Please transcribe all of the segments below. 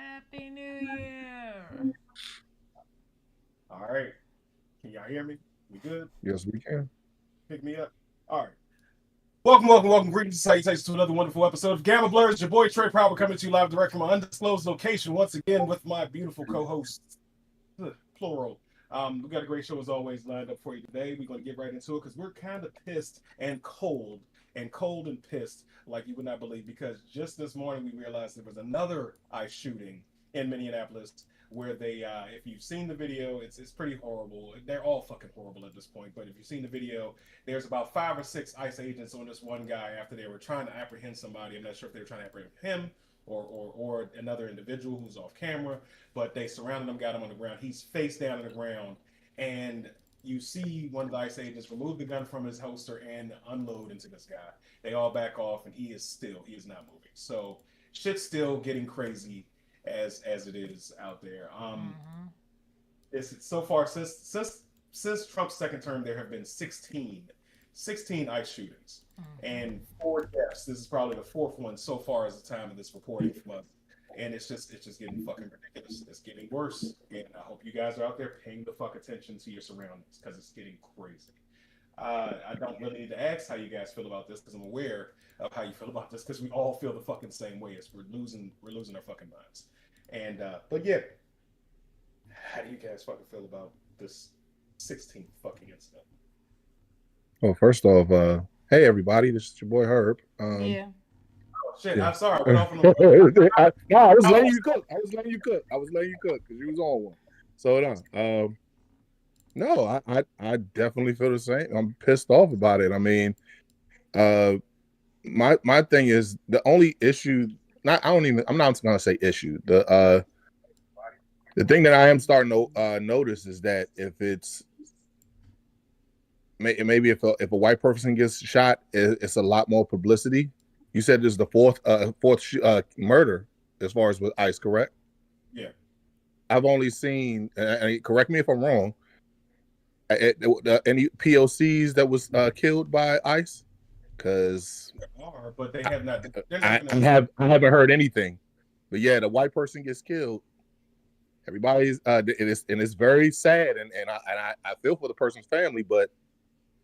Happy New Year. All right. Can y'all hear me? We good? Yes, we can. Pick me up. All right. Welcome. Greetings and salutations to another wonderful episode of Gamma Blerds. Your boy Trey Proud coming to you live direct from an undisclosed location once again with my beautiful co-hosts, plural. We got a great show as always lined up for you today. We're going to get right into it because we're kind of pissed and cold and pissed like you would not believe because just this morning we realized there was another ICE shooting in Minneapolis where they, if you've seen the video, it's pretty horrible. They're all fucking horrible at this point. But if you've seen the video, there's about 5 or 6 ICE agents on this one guy after they were trying to apprehend somebody. I'm not sure if they were trying to apprehend him or another individual who's off camera, but they surrounded him, got him on the ground. He's face down on the ground, and you see one of the ICE agents remove the gun from his holster and unload into this guy. They all back off, and he is not moving. So shit's still getting crazy as it is out there. Mm-hmm. It's so far since Trump's second term, there have been 16 ICE shootings Mm-hmm. and 4 deaths. This is probably the fourth one so far as the time of this reporting from us. And it's just getting fucking ridiculous. It's getting worse. And I hope you guys are out there paying the fuck attention to your surroundings because it's getting crazy. I don't really need to ask how you guys feel about this because I'm aware of how you feel about this because we all feel the fucking same way as we're losing our fucking minds. And but yeah, how do you guys fucking feel about this 16th fucking incident? Well, first off, hey everybody, this is your boy Herb. Yeah. Oh shit! Yeah. I'm sorry. I went off on a. No, I was I, letting you cook. I was letting you cook. I was letting you cook because you was on one. So hold on. No, I definitely feel the same. I'm pissed off about it. I mean, uh, my thing is the only issue. Not I don't even. I'm not gonna say issue. The thing that I am starting to notice is that if it's maybe if a white person gets shot, it's a lot more publicity. You said this is the fourth murder as far as with ICE, correct? yeah. I've only seen, and correct me if I'm wrong, any POCs that was killed by ICE, because There are, but they have not. There's not I, been I a. have I haven't heard anything. But yeah, the white person gets killed. Everybody's and it's very sad, and I feel for the person's family, but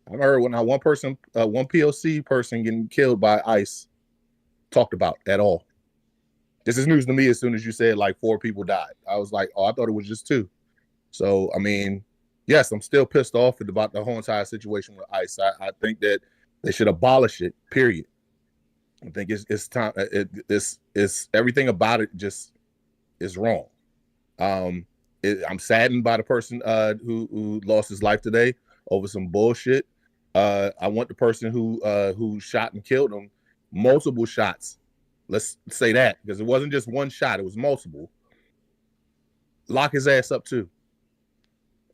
I've heard when one POC person getting killed by ICE talked about at all. This is news to me as soon as you said like 4 people died. I was like, oh, I thought it was just 2. So, I mean, yes, I'm still pissed off about the whole entire situation with ICE. I think that they should abolish it, period. I think it's time. It's everything about it just is wrong. Um, I'm saddened by the person who lost his life today over some bullshit. I want the person who shot and killed him multiple shots. Let's say that because it wasn't just one shot; it was multiple. Lock his ass up too.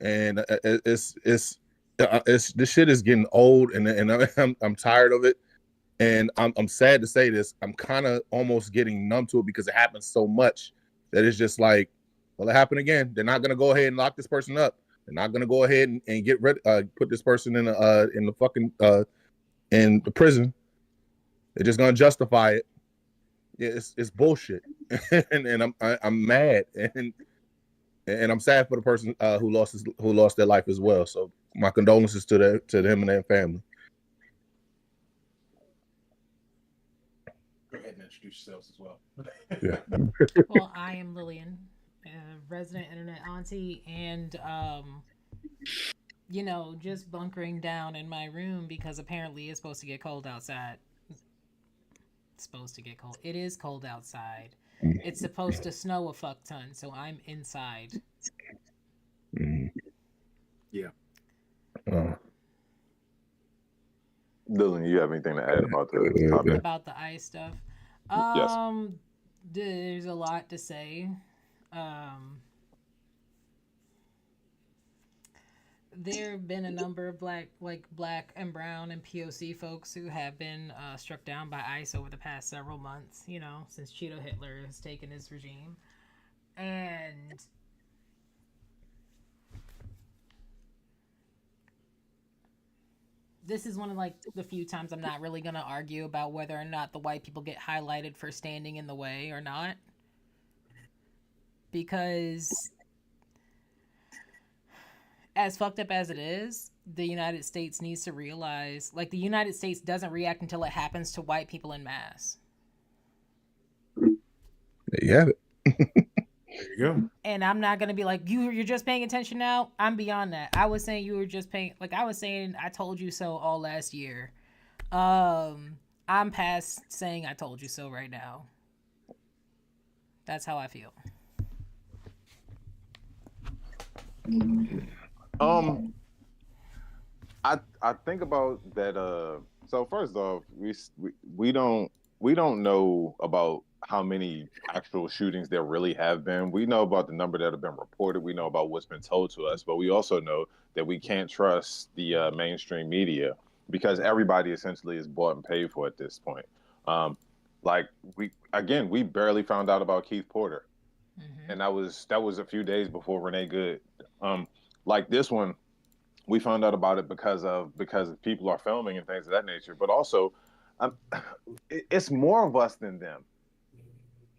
And it's this shit is getting old, and I'm tired of it. And I'm sad to say this. I'm kind of almost getting numb to it because it happens so much that it's just like, well, it happened again. They're not gonna go ahead and lock this person up. They're not gonna go ahead and put this person in the fucking in the prison. They're just gonna justify it. Yeah, it's bullshit, and I'm mad, and I'm sad for the person who lost their life as well. So my condolences to them and their family. Go ahead and introduce yourselves as well. Yeah. Well, I am Lillian, resident internet auntie, and just bunkering down in my room because apparently it's supposed to get cold outside. It's supposed to get cold. It is cold outside. It's supposed to snow a fuck ton, so I'm inside. Mm. Yeah. Uh, Dylan, you have anything to add about the topic? About the ice stuff. Yes. There's a lot to say. Um, there have been a number of black and brown and POC folks who have been struck down by ICE over the past several months. Since Cheeto Hitler has taken his regime, and this is one of the few times I'm not really gonna argue about whether or not the white people get highlighted for standing in the way or not. because as fucked up as it is, the United States needs to realize, like, the United States doesn't react until it happens to white people in mass. There you have it. There you go. And I'm not gonna be like, you're just paying attention now. I'm beyond that. I was saying you were just paying, like I was saying I told you so all last year. I'm past saying I told you so right now. That's how I feel. I think about that. So first off, we don't know about how many actual shootings there really have been. We know about the number that have been reported. We know about what's been told to us, but we also know that we can't trust the mainstream media because everybody essentially is bought and paid for at this point. Like we barely found out about Keith Porter, and that was a few days before Renee Good. Like this one, we found out about it because people are filming and things of that nature. But also, it's more of us than them.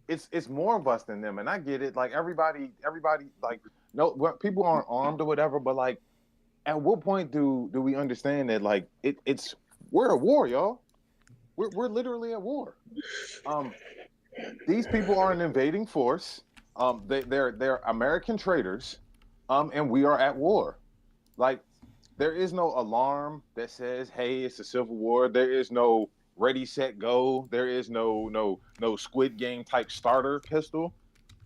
It's more of us than them, and I get it. Like everybody, like no, people aren't armed or whatever. But like, at what point do we understand that like we're at war, y'all? We're literally at war. These people are an invading force. They're American traitors, and we are at war. Like, there is no alarm that says, "Hey, it's a civil war." There is no ready, set, go. There is no Squid Game type starter pistol.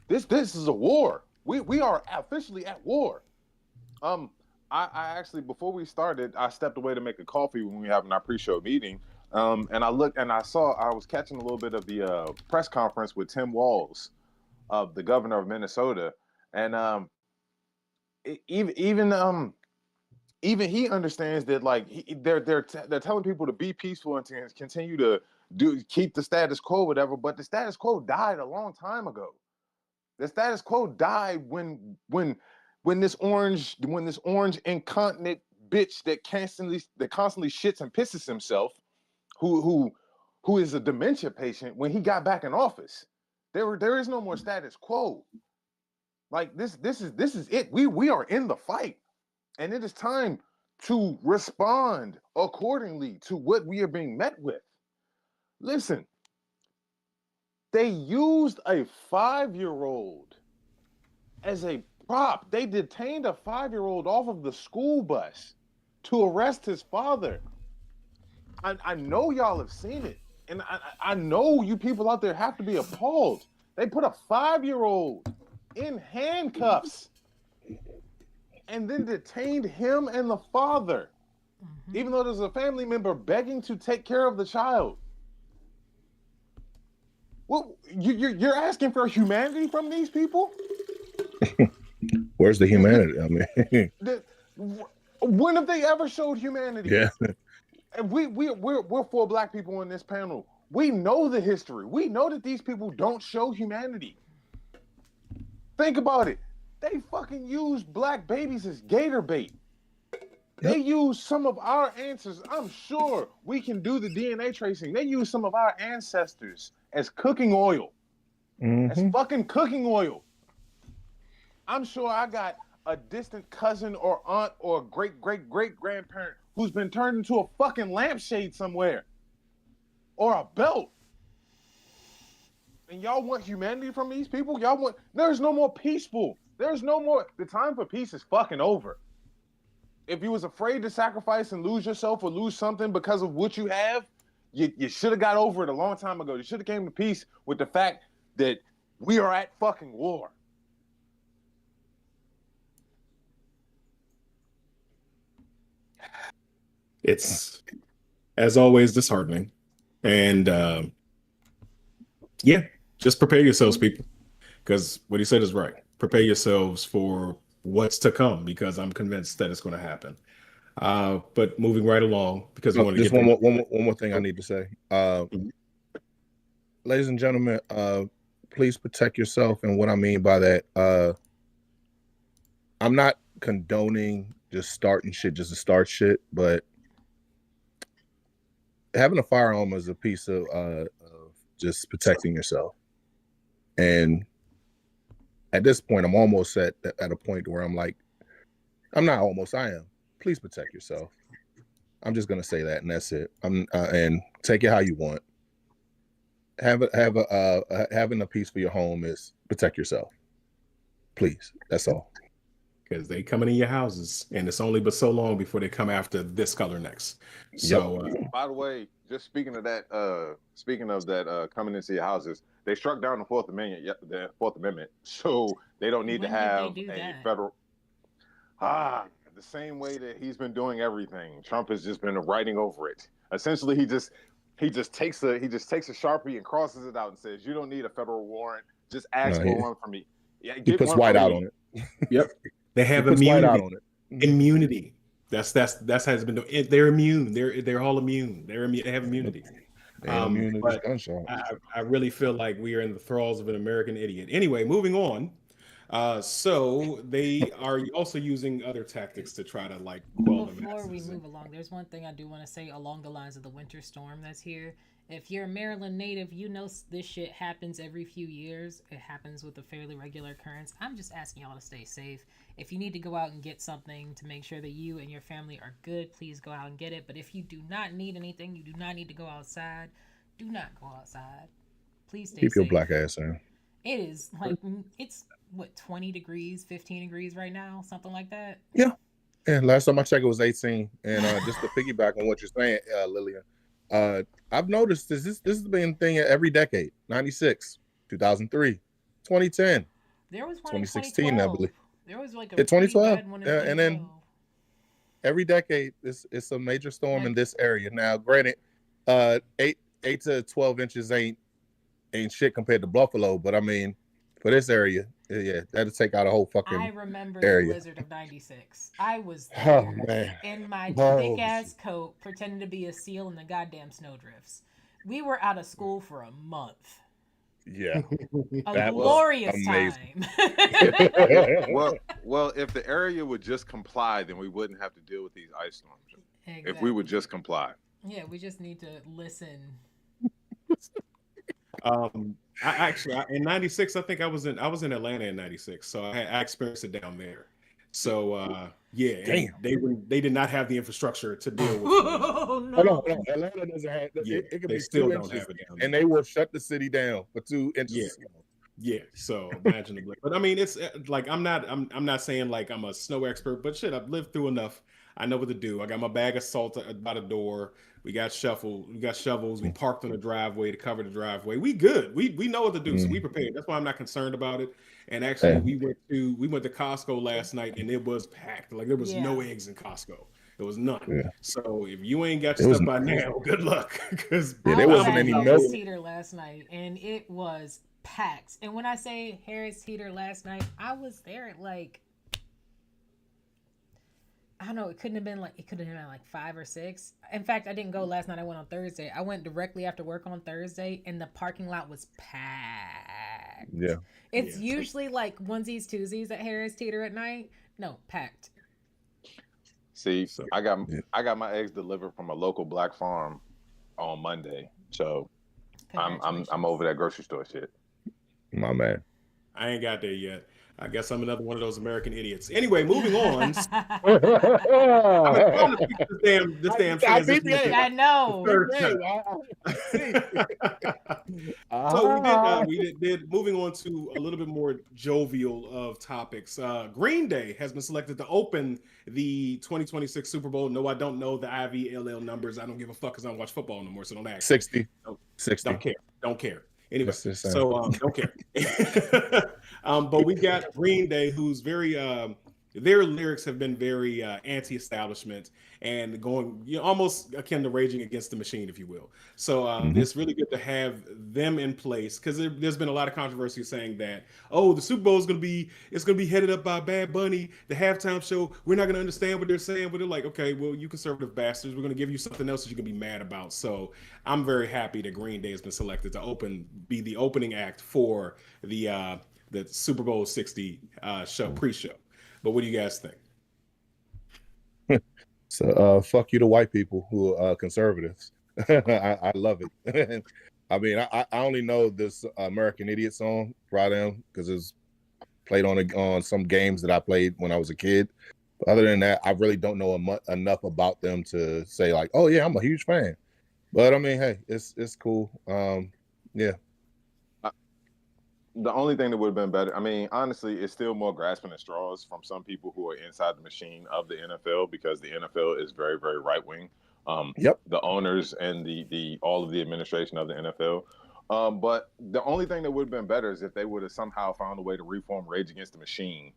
This is a war. We are officially at war. I actually, before we started, I stepped away to make a coffee when we were having our pre-show meeting. And I looked and I was catching a little bit of the press conference with Tim Walz, the governor of Minnesota, and even he understands that like they're telling people to be peaceful and to continue to keep the status quo, whatever. But the status quo died a long time ago. The status quo died when this orange incontinent bitch that constantly shits and pisses himself, who is a dementia patient, when he got back in office. There is no more status quo. Like this is it. We are in the fight. And it is time to respond accordingly to what we are being met with. Listen, they used a 5-year-old as a prop. They detained a 5-year-old off of the school bus to arrest his father. I know y'all have seen it. And I know you people out there have to be appalled. They put a 5-year-old in handcuffs and then detained him and the father, even though there's a family member begging to take care of the child. Well, you're asking for humanity from these people? Where's the humanity? I mean, when have they ever showed humanity? Yeah. And we're 4 black people in this panel. We know the history. We know that these people don't show humanity. Think about it. They fucking use black babies as gator bait. They use some of our ancestors. I'm sure we can do the DNA tracing. They use some of our ancestors as cooking oil. As fucking cooking oil. I'm sure I got a distant cousin or aunt or great-great-great-grandparent who's been turned into a fucking lampshade somewhere. Or a belt. And y'all want humanity from these people? There's no more peaceful. There's no more. The time for peace is fucking over. If you was afraid to sacrifice and lose yourself or lose something because of what you have, you should have got over it a long time ago. You should have came to peace with the fact that we are at fucking war. It's, as always, disheartening. And yeah, just prepare yourselves, people, because what he said is right. Prepare yourselves for what's to come, because I'm convinced that it's going to happen. But moving right along, because we want to just get one more thing I need to say. Ladies and gentlemen, please protect yourself. And what I mean by that, I'm not condoning just starting shit just to start shit, but having a firearm is a piece of just protecting yourself. And at this point, I'm almost at a point where I'm like, I'm not almost, I am. Please protect yourself. I'm just gonna say that, and that's it. And take it how you want. Having a piece for your home is protect yourself. Please, that's all. Because they coming in your houses, and it's only but so long before they come after this color next. So, by the way, just speaking of that, coming into your houses, they struck down the Fourth Amendment, so they don't need to have a federal. The same way that he's been doing everything. Trump has just been writing over it. Essentially, he just takes a Sharpie and crosses it out and says, "You don't need a federal warrant. Just ask for one for me." Yeah, he puts white out on it. Yep, they have immunity. White out on it. Immunity. That's how it's been doing. They're immune. They're all immune. They have immunity. But I really feel like we are in the thralls of an American idiot. Anyway, moving on. So they are also using other tactics to try to quell them. Before we move along, there's one thing I do want to say along the lines of the winter storm that's here. If you're a Maryland native, you know this shit happens every few years. It happens with a fairly regular occurrence. I'm just asking y'all to stay safe. If you need to go out and get something to make sure that you and your family are good, please go out and get it. But if you do not need anything, you do not need to go outside, do not go outside. Please stay safe. Keep your black ass in. It is it's 20 degrees, 15 degrees right now, something like that. Yeah. Last time I checked, it was 18. And just to piggyback on what you're saying, Lillian, I've noticed this has been a thing every decade. 96, 2003, 2010. There was one 2016, in 2012. I believe. There was like a 2012. One in 2012. And then every decade it's a major storm in this area. Now, granted, 8 to 12 inches ain't shit compared to Buffalo, but I mean, for this area, yeah, that'll take out a whole fucking area. I remember the blizzard of 96. I was there in my thick ass coat, pretending to be a seal in the goddamn snowdrifts. We were out of school for a month. Yeah, a glorious time. well, if the area would just comply, then we wouldn't have to deal with these ice storms. Exactly. If we would just comply. Yeah, we just need to listen. In 96, I think I was in Atlanta in 96, so I experienced it down there. So they did not have the infrastructure to deal with. No. Atlanta doesn't have. It could they be still 2 don't inches, have it down there. and they will shut the city down for 2 inches. Yeah. So imagine the. But I mean, it's like I'm not saying like I'm a snow expert, but shit, I've lived through enough. I know what to do. I got my bag of salt by the door. We got shovels. We parked on the driveway to cover the driveway. We good. We know what to do. So we prepared. That's why I'm not concerned about it. And actually, we went to Costco last night, and it was packed. Like there was no eggs in Costco. There was none. Yeah. So if you ain't got your stuff by now, good luck. Because there wasn't any milk. Harris Teeter last night, and it was packed. And when I say Harris Teeter last night, I was there at like. I don't know. It could have been like 5 or 6. In fact, I didn't go last night. I went on Thursday. I went directly after work on Thursday, and the parking lot was packed. Yeah, it's usually like onesies, twosies at Harris Teeter at night. No, packed. See, I got my eggs delivered from a local black farm on Monday, so I'm over that grocery store shit. My man, I ain't got there yet. I guess I'm another one of those American idiots. Anyway, moving on. I'm trying to fix this damn transition. I know. So we did. Moving on to a little bit more jovial of topics. Green Day has been selected to open the 2026 Super Bowl. No, I don't know the IVLL numbers. I don't give a fuck because I don't watch football no more. So don't ask. 60. No, 60. Don't care. Anyway, so don't care. But we got Green Day, who's very their lyrics have been very anti-establishment and going almost akin to Raging Against the Machine, if you will. So it's really good to have them in place because there's been a lot of controversy saying that the Super Bowl is going to be headed up by Bad Bunny. The halftime show, we're not going to understand what they're saying, but they're like, okay, well, you conservative bastards, we're going to give you something else that you can be mad about. So I'm very happy that Green Day has been selected to be the opening act for the Super Bowl 60 pre-show. But what do you guys think? So fuck you to white people who are conservatives. I love it. I mean, I only know this American Idiot song by them because it's played on some games that I played when I was a kid. But other than that, I really don't know enough about them to say like, oh yeah, I'm a huge fan. But I mean, hey, it's cool. Yeah. The only thing that would have been better, I mean, honestly, it's still more grasping at straws from some people who are inside the machine of the NFL, because the NFL is very, very right wing. Yep. The owners and the all of the administration of the NFL. But the only thing that would have been better is if they would have somehow found a way to reform Rage Against the Machine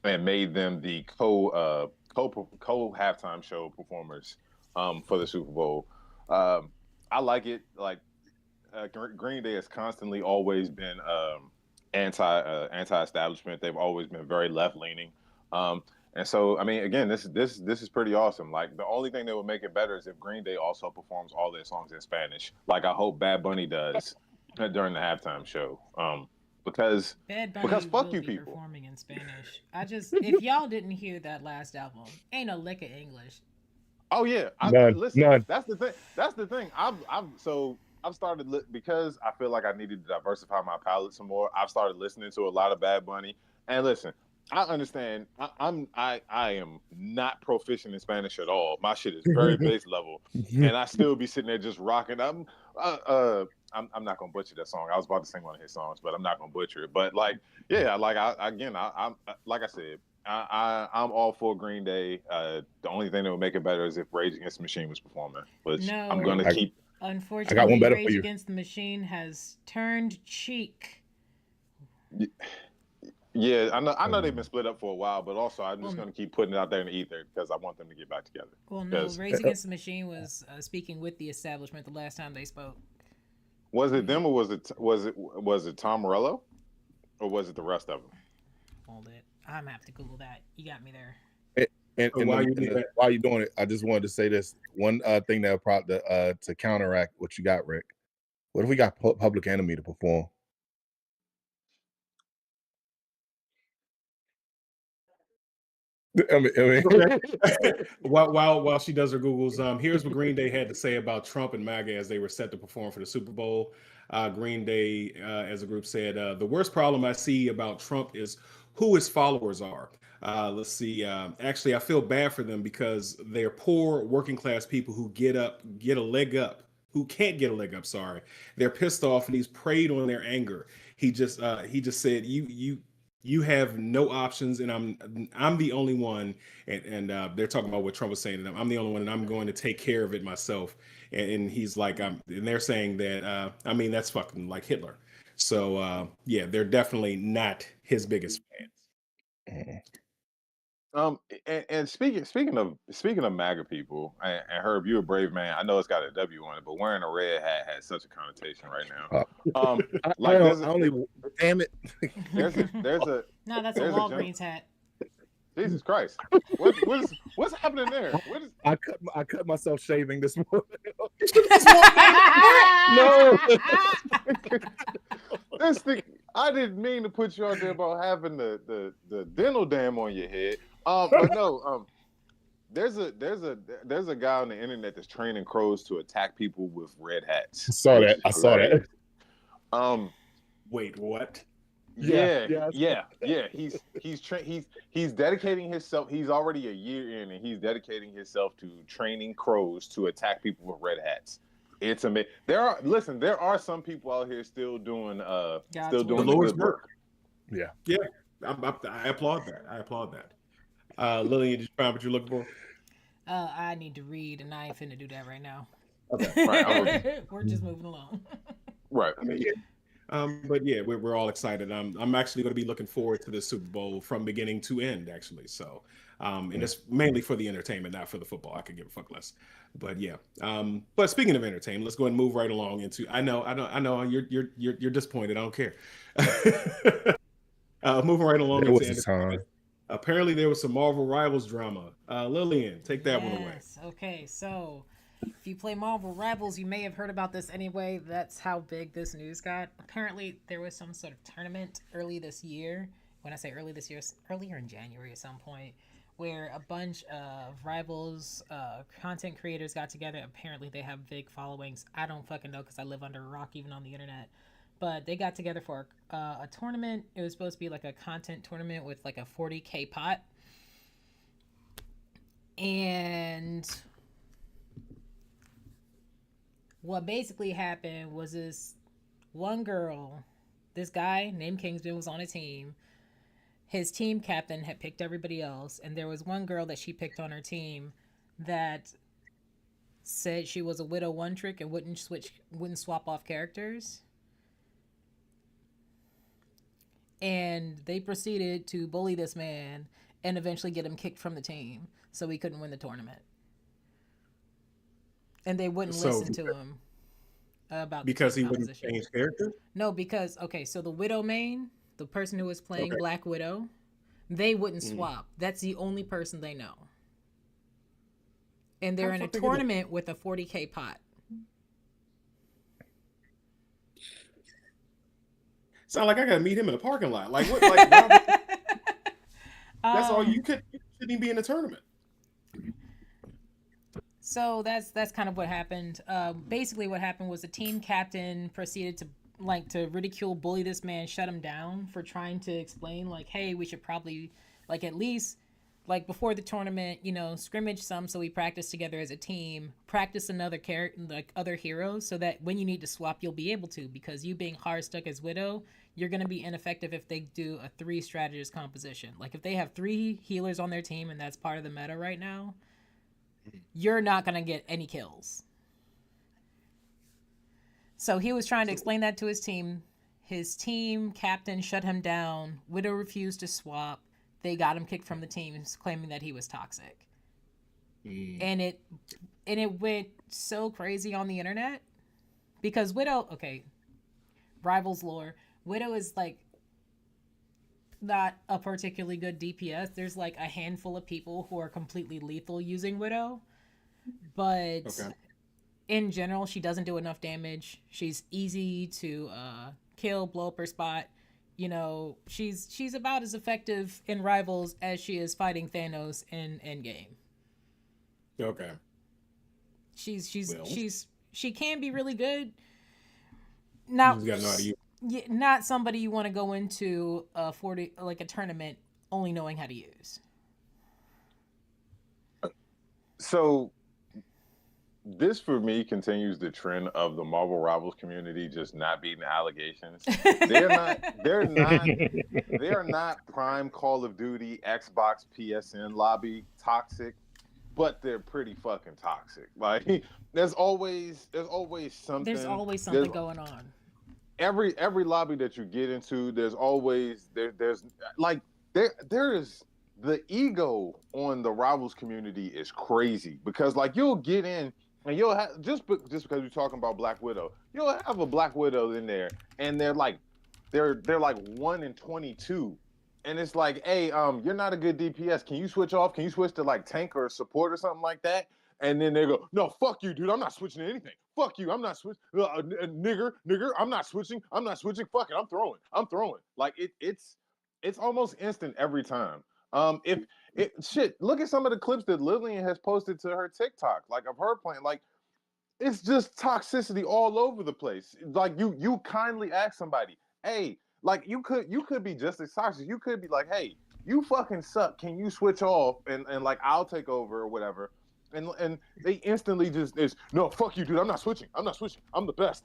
and made them the co halftime show performers for the Super Bowl. I like it. Like Green Day has constantly always been anti-establishment. They've always been very left leaning. And so, I mean, again, this is pretty awesome. Like, the only thing that would make it better is if Green Day also performs all their songs in Spanish, like I hope Bad Bunny does during the halftime show. Because fuck will you be people. Performing in Spanish. If y'all didn't hear that last album, ain't no lick of English. Oh yeah, listen. None. That's the thing. That's the thing. I've started because I feel like I needed to diversify my palette some more. I've started listening to a lot of Bad Bunny. And listen, I understand. I am not proficient in Spanish at all. My shit is very base level, and I still be sitting there just rocking. I'm not gonna butcher that song. I was about to sing one of his songs, but I'm not gonna butcher it. But like, yeah, like I'm like I said, I'm all for Green Day. The only thing that would make it better is if Rage Against the Machine was performing, which No, I'm gonna keep. Unfortunately, I got one better for Rage you. Against the Machine has turned cheek. Yeah, I know they've been split up for a while, but also I'm just Well, gonna keep putting it out there in the ether because I want them to get back together. Well, no, 'Cause- Rage Against the Machine was speaking with the establishment the last time they spoke. Was it them or was it Tom Morello, or was it the rest of them? Hold it. I'm gonna have to Google that. You got me there. And while you're doing it, I just wanted to say this one thing that probably to counteract what you got, Rick. What if we got Public Enemy to perform? I mean, while she does her Googles, here's what Green Day had to say about Trump and MAGA as they were set to perform for the Super Bowl. Green Day, as a group, said, the worst problem I see about Trump is who his followers are. Let's see. Actually, I feel bad for them because they're poor working class people who get a leg up, who can't get a leg up. Sorry, they're pissed off, and he's preyed on their anger. He just said, you have no options, and I'm the only one. And they're talking about what Trump was saying to them. I'm the only one, and I'm going to take care of it myself. And he's like, and they're saying that, I mean, that's fucking like Hitler. So yeah, they're definitely not his biggest fans. And speaking of MAGA people, and Herb, you're a brave man. I know it's got a W on it, but wearing a red hat has such a connotation right now. Damn it. There's a No, that's a there's a Walgreens hat. Jesus Christ. What's happening there? I cut myself shaving this morning. No. This thing, I didn't mean to put you out there about having the dental dam on your head. But no, there's a guy on the internet that's training crows to attack people with red hats. I saw that. Wait, what? Yeah. He's dedicating himself. He's already a year in, and he's dedicating himself to training crows to attack people with red hats. It's amazing. There are some people out here still doing the Lord's good work. Yeah. I applaud that. Lillian, did you find what you're looking for? I need to read, and I ain't finna do that right now. Okay. Right. We're just moving along. Right. I mean, yeah. But yeah, we're all excited. I'm actually going to be looking forward to the Super Bowl from beginning to end, actually. So, and it's mainly for the entertainment, not for the football. I could give a fuck less. But yeah. But speaking of entertainment, let's go ahead and move right along into. I know. You're disappointed. I don't care. Moving right along into entertainment. Apparently, there was some Marvel Rivals drama. Lillian, take that one away. Okay, so if you play Marvel Rivals, you may have heard about this anyway. That's how big this news got. Apparently, there was some sort of tournament early this year. When I say early this year, it's earlier in January at some point, where a bunch of Rivals content creators got together. Apparently, they have big followings. I don't fucking know because I live under a rock, even on the internet. but they got together for a tournament. It was supposed to be like a content tournament with like a 40K pot. And what basically happened was this guy named Kingsman was on a team. His team captain had picked everybody else, and there was one girl that she picked on her team that said she was a widow one trick and wouldn't swap off characters. And they proceeded to bully this man and eventually get him kicked from the team, so he couldn't win the tournament. And they wouldn't listen to him about because the he wouldn't change character. No, because so the widow main, the person who was playing Black Widow, they wouldn't swap. That's the only person they know. And they're in a tournament with a 40K pot. Sound like I gotta meet him in a parking lot. Like what? Like that's all you shouldn't even be in the tournament. So that's kind of what happened. Basically, what happened was the team captain proceeded to ridicule, bully this man, shut him down for trying to explain like, hey, we should probably like at least like before the tournament, scrimmage some so we practice together as a team, practice another character like other heroes so that when you need to swap you'll be able to, because you being hard stuck as Widow, you're going to be ineffective if they do a 3 strategist composition. Like if they have 3 healers on their team and that's part of the meta right now, you're not going to get any kills. So he was trying to explain that to his team. His team captain shut him down. Widow refused to swap. They got him kicked from the team, claiming that he was toxic. And it went so crazy on the internet because Widow, Rivals lore, Widow is like not a particularly good DPS. There's like a handful of people who are completely lethal using Widow, but in general, she doesn't do enough damage. She's easy to kill, blow up her spot. She's about as effective in Rivals as she is fighting Thanos in Endgame. Okay. She can be really good. Not somebody you want to go into a tournament only knowing how to use. So this for me continues the trend of the Marvel Rivals community just not beating allegations. They're not prime Call of Duty, Xbox, PSN lobby toxic, but they're pretty fucking toxic. Like there's always something. There's always something going on. Every lobby that you get into, there's always there's the ego on the Rivals community is crazy because like you'll get in and you'll have just because we're talking about Black Widow, you'll have a Black Widow in there and they're like 1 in 22, and it's like, hey, you're not a good DPS. Can you switch off? Can you switch to like tank or support or something like that? And then they go, no, fuck you, dude. I'm not switching to anything. Fuck you. I'm not switching. Nigger. I'm not switching. Fuck it. I'm throwing. Like it's almost instant every time. Look at some of the clips that Lillian has posted to her TikTok, like of her playing. Like it's just toxicity all over the place. Like you kindly ask somebody, hey, like you could be just as toxic. You could be like, hey, you fucking suck. Can you switch off and like I'll take over or whatever. And they instantly just is no, fuck you, dude. I'm not switching. I'm the best.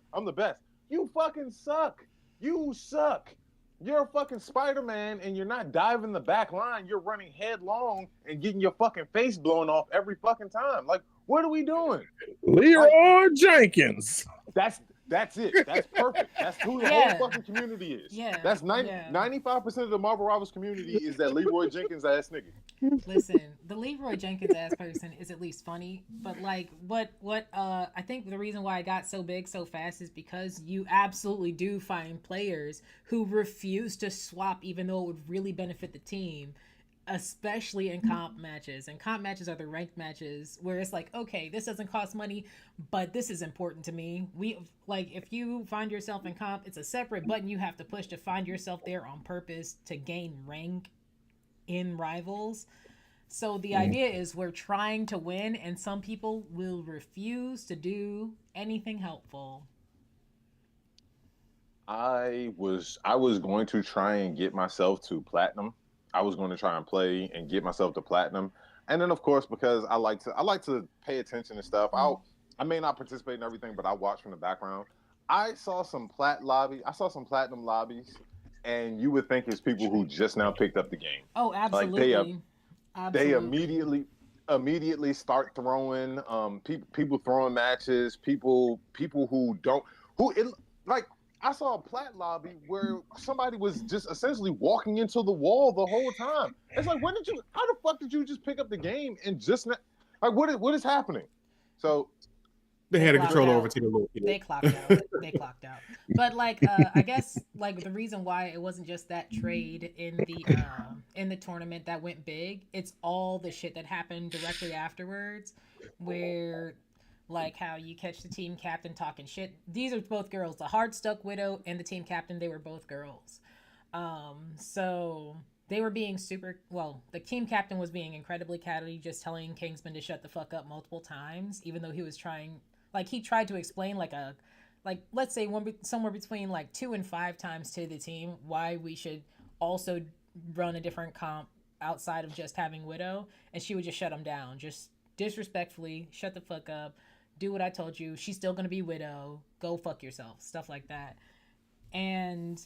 You fucking suck. You suck. You're a fucking Spider-Man and you're not diving the back line. You're running headlong and getting your fucking face blown off every fucking time. Like, what are we doing? Leroy Jenkins. That's it. That's perfect. That's who the whole fucking community is. Yeah. That's 95% of the Marvel Rivals community is that Leroy Jenkins ass nigga. Listen, the Leroy Jenkins ass person is at least funny, but like what I think the reason why I got so big so fast is because you absolutely do find players who refuse to swap even though it would really benefit the team, especially in comp matches. And comp matches are the ranked matches where it's like, okay, this doesn't cost money, but this is important to me. If you find yourself in comp, it's a separate button you have to push to find yourself there on purpose to gain rank in Rivals. So the idea is we're trying to win and some people will refuse to do anything helpful. I was going to try and get myself to platinum. I was going to try and play and get myself to platinum. And then of course, because I like to pay attention to stuff. I may not participate in everything, but I watch from the background. I saw some platinum lobbies, and you would think it's people who just now picked up the game. Oh, Like absolutely. they Absolutely. immediately start throwing people throwing matches, people who don't who it like I saw a plat lobby where somebody was just essentially walking into the wall the whole time. It's like, how the fuck did you just pick up the game and just like what is happening? So They They had a clocked controller over out. to the little kid. They clocked out. They clocked out. But like, I guess like the reason why it wasn't just that trade in the tournament that went big. It's all the shit that happened directly afterwards, where like how you catch the team captain talking shit. These are both girls. The hard stuck widow and the team captain. They were both girls. So they were being super well. The team captain was being incredibly catty, just telling Kingsman to shut the fuck up multiple times, even though he was trying. Like he tried to explain like let's say somewhere between like 2 and 5 times to the team why we should also run a different comp outside of just having Widow, and she would just shut him down, just disrespectfully shut the fuck up, do what I told you. She's still gonna be Widow. Go fuck yourself, stuff like that. And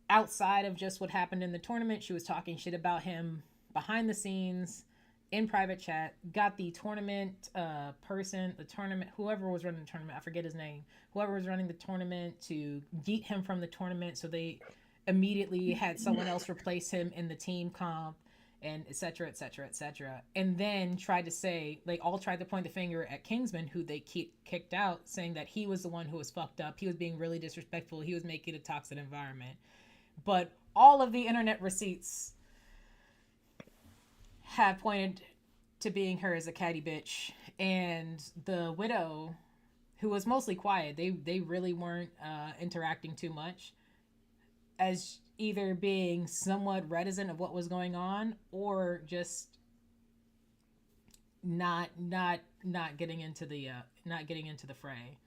outside of just what happened in the tournament, she was talking shit about him behind the scenes in private chat. Got the tournament the tournament, whoever was running the tournament, I forget his name, whoever was running the tournament to yeet him from the tournament. So they immediately had someone else replace him in the team comp, and etc etc etc, and then tried to say, they all tried to point the finger at Kingsman, who they kicked out, saying that he was the one who was fucked up, he was being really disrespectful, he was making a toxic environment. But all of the internet receipts have pointed to being her as a catty bitch. And the widow, who was mostly quiet, they really weren't interacting too much, as either being somewhat reticent of what was going on, or just not getting into the fray.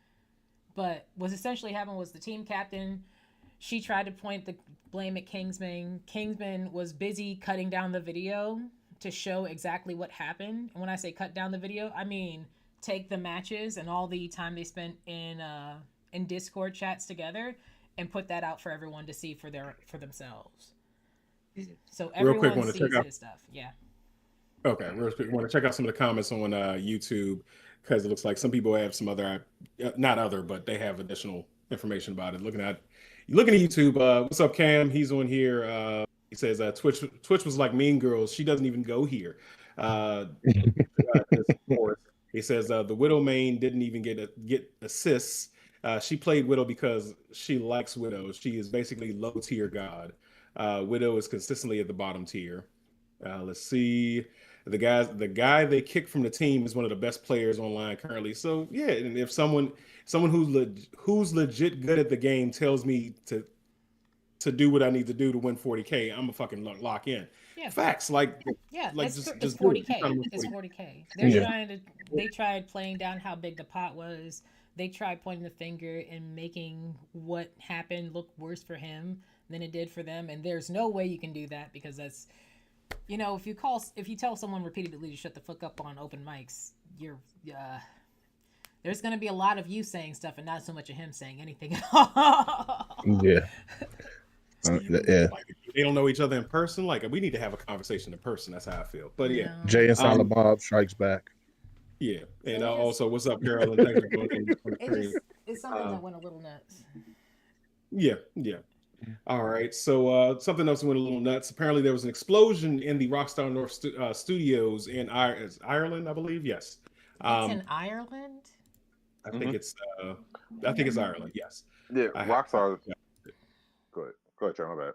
But what essentially happened was the team captain, she tried to point the blame at Kingsman. Kingsman was busy cutting down the video to show exactly what happened. And when I say cut down the video, I mean take the matches and all the time they spent in Discord chats together and put that out for everyone to see for themselves. So Real quick, everyone want to check sees out. his stuff. Yeah. Okay, real quick, want to check out some of the comments on YouTube, because it looks like some people have some other, not other, but they have additional information about it. Looking at YouTube. What's up, Cam? He's on here. He says Twitch was like Mean Girls. She doesn't even go here. He says the Widow main didn't even get assists. She played Widow because she likes Widow. She is basically low tier god. Widow is consistently at the bottom tier. Let's see. The guy they kicked from the team is one of the best players online currently. So yeah, and if someone who's legit good at the game tells me to do what I need to do to win 40K, I'm a fucking lock in. Yeah. Facts. Like It's 40K. It's 40K. They tried playing down how big the pot was. They tried pointing the finger and making what happened look worse for him than it did for them. And there's no way you can do that, because that's, if you tell someone repeatedly to shut the fuck up on open mics, there's gonna be a lot of you saying stuff and not so much of him saying anything at all. Yeah. Yeah. Like, they don't know each other in person. Like, we need to have a conversation in person. That's how I feel. But yeah, Jay and Silent Bob strikes back. Yeah, and also, what's up, Carol? And thanks for going it's something that went a little nuts. Yeah. All right. So something else went a little nuts. Apparently, there was an explosion in the Rockstar North studios in Ireland, I believe. Yes. It's in Ireland. I think it's Ireland. Yes. Yeah, Rockstar. Go ahead, Trey, my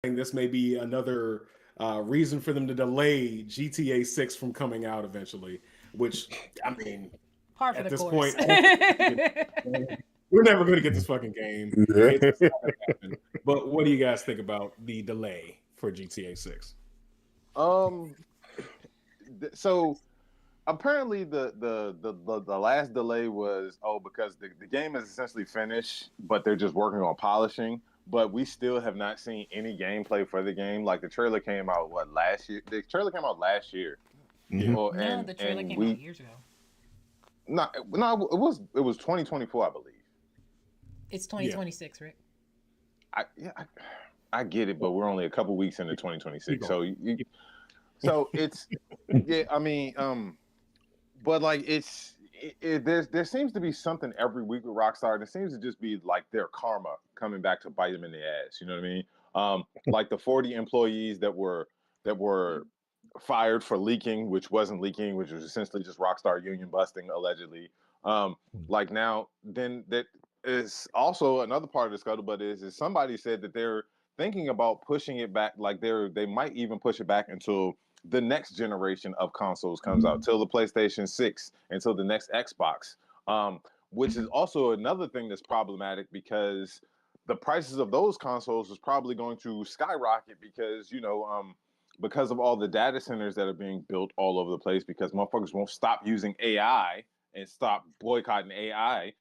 bad. This may be another reason for them to delay GTA 6 from coming out eventually, which, I mean, par for at the this course. point, we're never going to get this fucking game. But what do you guys think about the delay for GTA 6? So apparently the last delay was because the game is essentially finished, but they're just working on polishing. But we still have not seen any gameplay for the game. Like the trailer came out last year? The trailer came out last year. Mhm. Or, No, the trailer came out years ago. No, it was 2024, I believe. It's 2026, Rick. I get it, but we're only a couple weeks into 2026, so it's yeah. I mean, but like there seems to be something every week with Rockstar, and it seems to just be like their karma coming back to bite them in the ass. You know what I mean? Like the 40 employees that were fired for leaking, which wasn't leaking, which was essentially just Rockstar union busting allegedly. Like now, then that is also another part of the scuttlebutt is somebody said that they're thinking about pushing it back, like they might even push it back until the next generation of consoles comes out, till the PlayStation 6, until the next Xbox, which is also another thing that's problematic because the prices of those consoles is probably going to skyrocket because of all the data centers that are being built all over the place because motherfuckers won't stop using AI and stop boycotting AI.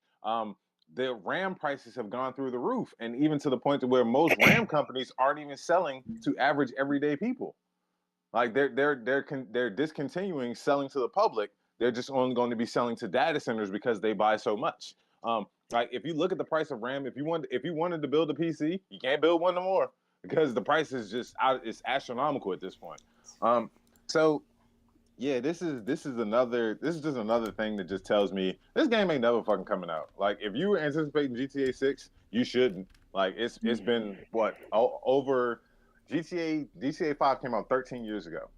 The RAM prices have gone through the roof, and even to the point to where most RAM companies aren't even selling to average everyday people. Like they're discontinuing selling to the public. They're just only going to be selling to data centers because they buy so much. Like if you look at the price of RAM, if you wanted to build a PC, you can't build one no more because the price is just it's astronomical at this point. So yeah, this is just another thing that just tells me this game ain't never fucking coming out. Like if you were anticipating GTA 6, you shouldn't. Like it's been over GTA 5 came out 13 years ago.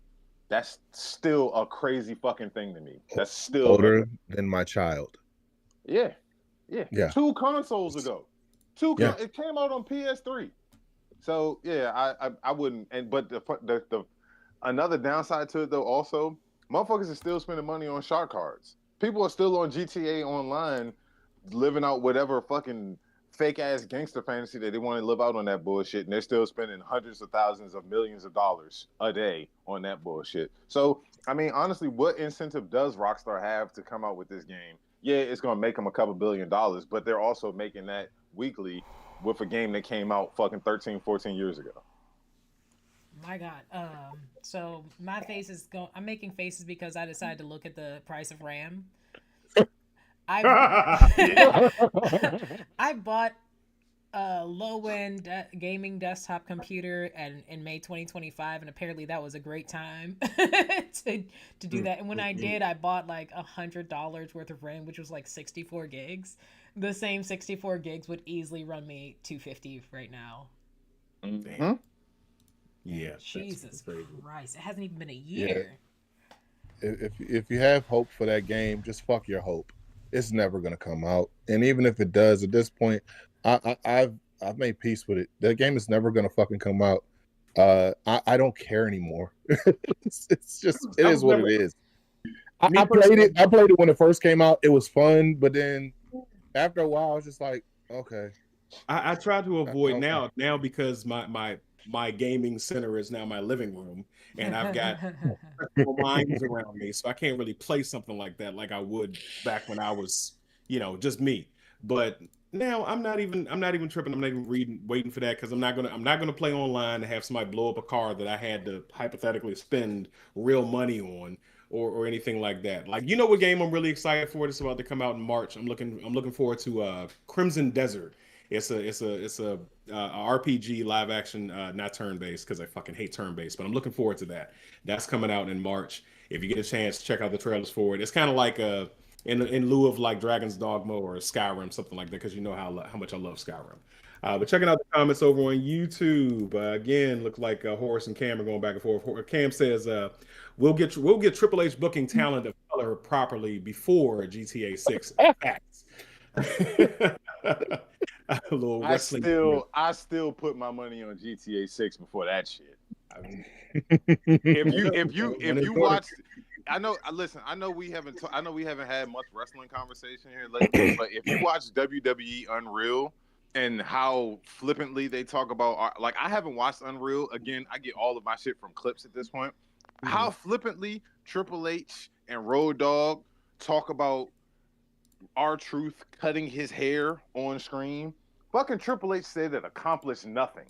That's still a crazy fucking thing to me. That's still older than my child. Yeah. 2 consoles ago. It came out on PS3. So yeah, I wouldn't. But the another downside to it though also, motherfuckers are still spending money on shark cards. People are still on GTA Online, living out whatever fucking fake ass gangster fantasy that they want to live out on that bullshit, and they're still spending hundreds of thousands of millions of dollars a day on that bullshit. So I mean, honestly, what incentive does Rockstar have to come out with this game? Yeah, it's gonna make them a couple $1 billion, but they're also making that weekly with a game that came out fucking 13, 14 years ago. My God. So my face is going. I'm making faces because I decided to look at the price of RAM. I I bought a low end gaming desktop computer in May 2025, and apparently that was a great time to do that. And when I did, I bought like $100 worth of RAM, which was like 64 gigs. The same 64 gigs would easily run me 250 right now. Mm-hmm. Yeah. Jesus Christ. It hasn't even been a year. Yeah. If you have hope for that game, just fuck your hope. It's never gonna come out. And even if it does, at this point, I've made peace with it. That game is never gonna fucking come out. I don't care anymore. It's just it is what it is. I played it. I played it when it first came out. It was fun, but then after a while, I was just like, okay. I try to avoid now because my gaming center is now my living room, and I've got lines around me, so I can't really play something like that like I would back when I was, just me. But now I'm not even tripping. I'm not even waiting for that because I'm not gonna play online and have somebody blow up a car that I had to hypothetically spend real money on or anything like that. Like what game I'm really excited for? It's about to come out in March. I'm looking forward to Crimson Desert. It's a RPG live action, not turn based because I fucking hate turn based, but I'm looking forward to that. That's coming out in March. If you get a chance, check out the trailers for it. It's kind of like in lieu of like Dragon's Dogma or Skyrim, something like that, because you know how much I love Skyrim. But checking out the comments over on YouTube again, look like Horace and Cam are going back and forth. Cam says, "We'll get Triple H booking talent of color properly before GTA 6." Facts. A little wrestling. I still put my money on GTA 6 before that shit. I mean, if you watch, I know we haven't had much wrestling conversation here lately, but if you watch WWE Unreal and how flippantly they talk about, like, I haven't watched Unreal. Again, I get all of my shit from clips at this point. How flippantly Triple H and Road Dogg talk about R-Truth cutting his hair on screen. Fucking Triple H said it accomplished nothing.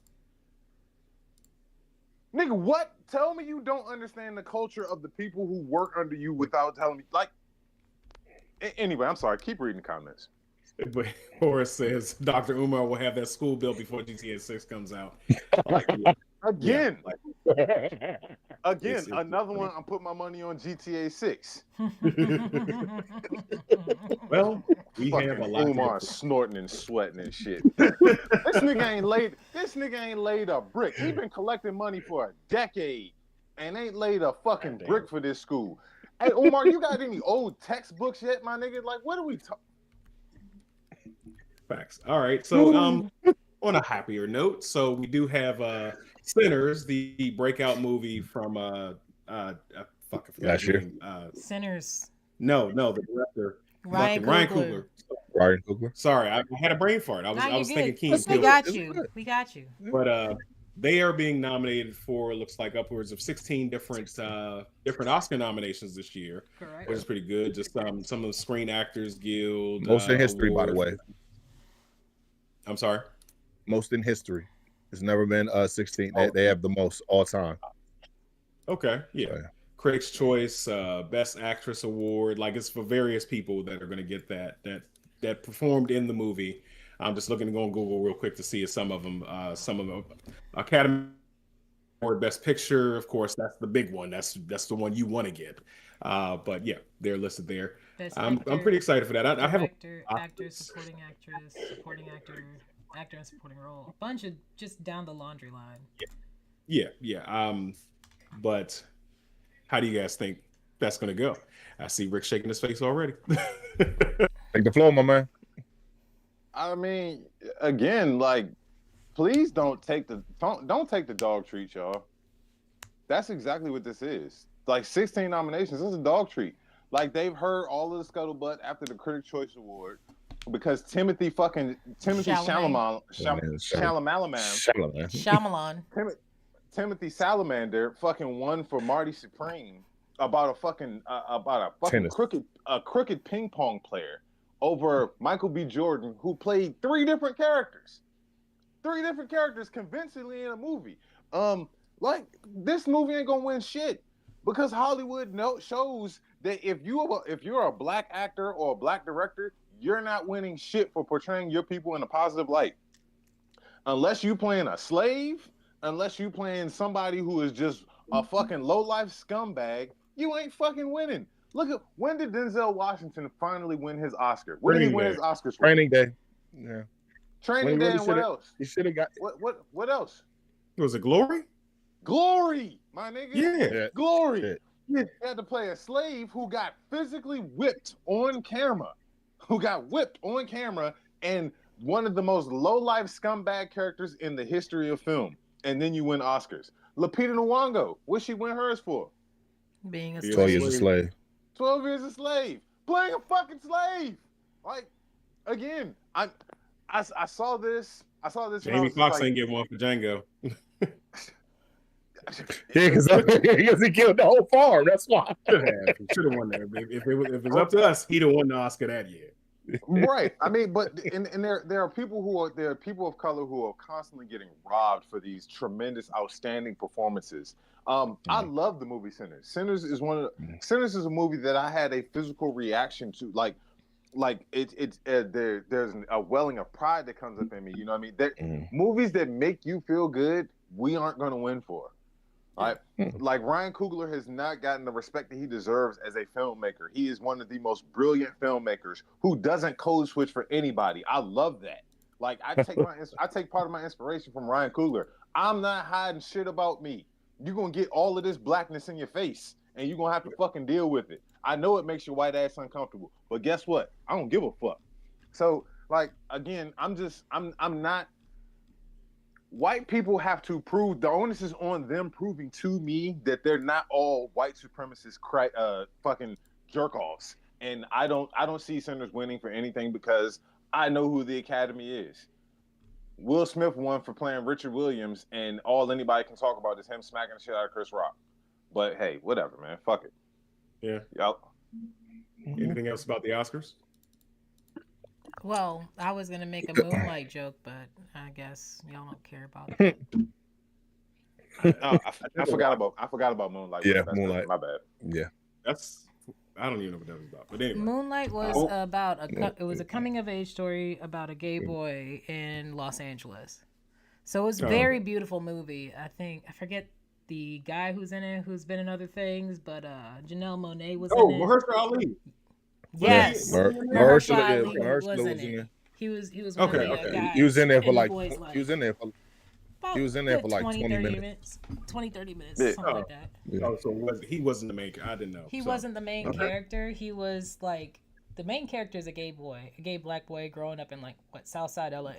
Nigga, what? Tell me you don't understand the culture of the people who work under you without telling me. Like, anyway, I'm sorry. Keep reading the comments. But Horace says Dr. Umar will have that school built before GTA 6 comes out. Again, It's another one. I'm putting my money on GTA 6. Well, we Fucking have a lot. Umar snorting and sweating and shit. This nigga ain't laid a brick. He been collecting money for a decade and ain't laid a fucking brick for this school. Hey, Umar, you got any old textbooks yet, my nigga? Like, what are we talking? Facts. All right. So, on a happier note, so we do have Sinners, the breakout movie from last year. Sinners. No, the director Ryan Coogler. Ryan Coogler. Sorry, I had a brain fart. I was thinking Keen We got you. We got you. But they are being nominated for looks like upwards of 16 different Oscar nominations this year. Correct. Which is pretty good. Just some of the Screen Actors Guild. Most in history, awards. by the way. I'm sorry. Most in history. It's never been 16. They have the most all time. Okay, yeah. So, yeah. Critics' Choice, Best Actress Award. Like, it's for various people that are going to get that performed in the movie. I'm just looking to go on Google real quick to see if some of them Academy Award Best Picture. Of course, that's the big one. That's the one you want to get. But yeah, they're listed there. I'm pretty excited for that. I have actor, supporting actress, supporting actor, actor and supporting role. A bunch of just down the laundry line. Yeah. But how do you guys think that's gonna go? I see Rick shaking his face already. Take the floor, my man. I mean, again, like, please don't take the dog treat, y'all. That's exactly what this is. Like 16 nominations, this is a dog treat. Like, they've heard all of the scuttlebutt after the Critics' Choice Award because Timothy Timothy Salamander fucking won for Marty Supreme about a crooked ping pong player over Michael B. Jordan, who played three different characters convincingly in a movie. Like, this movie ain't gonna win shit because Hollywood shows that if you're a black actor or a black director, you're not winning shit for portraying your people in a positive light. Unless you playing a slave, unless you playing somebody who is just a fucking low-life scumbag, you ain't fucking winning. Look at, when did Denzel Washington finally win his Oscar? When did he win his Oscars? Training Day. Yeah. Training Day, and what else? You should have got what else? Was it Glory? Glory, my nigga. Yeah. Glory. Yeah. He had to play a slave who got physically whipped on camera. And one of the most low-life scumbag characters in the history of film. And then you win Oscars. Lupita Nyong'o, what'd she win hers for? Being a 12 years a slave. 12 years a slave. Playing a fucking slave. Like, again, I saw this. Jamie Foxx ain't getting one for Django. Yeah, because he killed the whole farm. That's why. Should have won that. If it was up to us, he'd have won the Oscar that year. Right. I mean, but there are people of color who are constantly getting robbed for these tremendous, outstanding performances. I love the movie Sinners. Sinners is a movie that I had a physical reaction to. There's a welling of pride that comes up in me. You know what I mean? Movies that make you feel good, we aren't going to win for. Right? Like, Ryan Coogler has not gotten the respect that he deserves as a filmmaker. He is one of the most brilliant filmmakers who doesn't code switch for anybody. I love that. Like, I take part of my inspiration from Ryan Coogler. I'm not hiding shit about me. You're going to get all of this blackness in your face, and you're going to have to fucking deal with it. I know it makes your white ass uncomfortable, but guess what? I don't give a fuck. So, like, again, I'm not. White people have to prove, the onus is on them proving to me that they're not all white supremacist fucking jerk-offs. And I don't see Sinners winning for anything because I know who the Academy is. Will Smith won for playing Richard Williams, and all anybody can talk about is him smacking the shit out of Chris Rock. But hey, whatever, man. Fuck it. Yeah. Yep. Anything else about the Oscars? Well, I was gonna make a Moonlight joke, but I guess y'all don't care about that. I forgot about Moonlight. Yeah, Was the best Moonlight. Film. My bad. Yeah. I don't even know what that was about. But anyway. Moonlight was Oh. about it was a coming of age story about a gay boy in Los Angeles. So it was a very beautiful movie. I forget the guy who's in it, who's been in other things, but Janelle Monáe was in it. Mahershala Ali. Yes, Mahershala Ali was was in in it. there. He was one of the guys. He was in there for in like. Boys Life. He was in there for. He was in there for like 20 minutes. 20, 30 minutes, Yeah. something like that. Yeah. Oh, so he wasn't the main character. I didn't know. He wasn't the main character. He was like the main character is a gay boy, a gay black boy growing up in like Southside LA.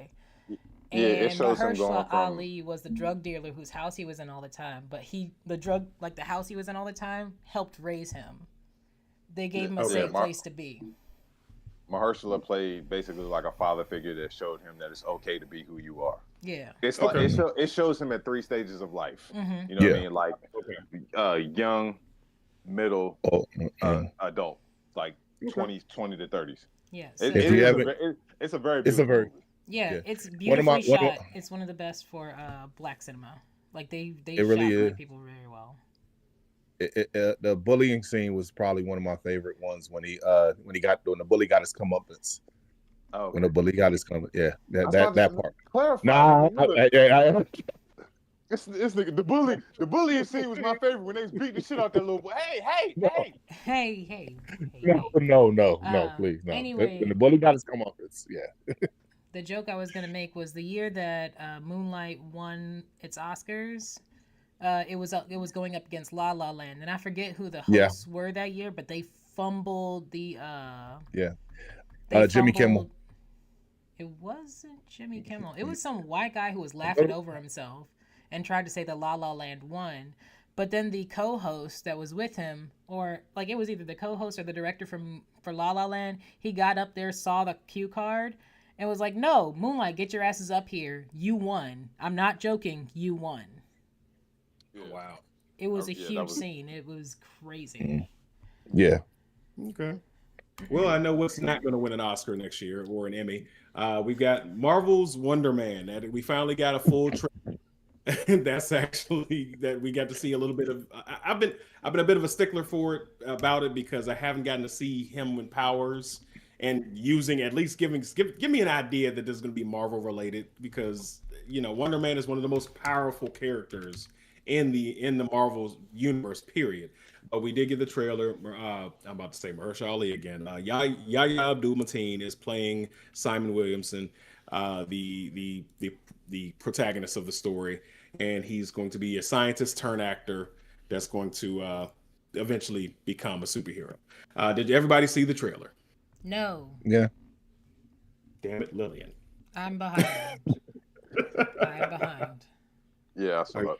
Yeah, it shows him going Mahershala from Ali was the drug dealer whose house he was in all the time. But the house he was in all the time helped raise him. They gave him a safe place to be. Mahershala played basically like a father figure that showed him that it's okay to be who you are. Yeah. It's like it shows him at 3 stages of life. Mm-hmm. You know what I mean? Like young, middle, adult, like 20 to 30s. Yes. It's a very it's beautifully shot. It's one of the best for black cinema. Like they shot black people very well. The bullying scene was probably one of my favorite ones when the bully got his comeuppance. Oh, okay. When the bully got his comeuppance, that part. Clarify. Nah, this nigga, the bullying scene was my favorite when they was beating the shit out that little boy. Hey. No, please, no. Anyway, when the bully got his comeuppance, yeah. The joke I was gonna make was the year that Moonlight won its Oscars. It was going up against La La Land, and I forget who the hosts were that year, but they fumbled the Jimmy Kimmel. It wasn't Jimmy Kimmel. It was some white guy who was laughing over himself and tried to say that La La Land won. But then the co-host that was with him, or like it was either the co-host or the director for La La Land, he got up there, saw the cue card, and was like, "No, Moonlight, get your asses up here. You won. I'm not joking. You won." Wow. It was a huge scene. It was crazy. Yeah. Okay. Well, I know what's not going to win an Oscar next year or an Emmy. We've got Marvel's Wonder Man. That we finally got a full trailer. That's actually that we got to see a little bit of. I've been a bit of a stickler about it because I haven't gotten to see him with powers and using at least give me an idea that this is going to be Marvel related because Wonder Man is one of the most powerful characters in the Marvel universe. Period. But we did get the trailer. I'm about to say Mahershala Ali again. Yahya Abdul-Mateen is playing Simon Williamson, the protagonist of the story, and he's going to be a scientist turned actor that's going to eventually become a superhero. Did everybody see the trailer? No. Yeah. Damn it, Lillian. I'm behind. Yeah, I saw that.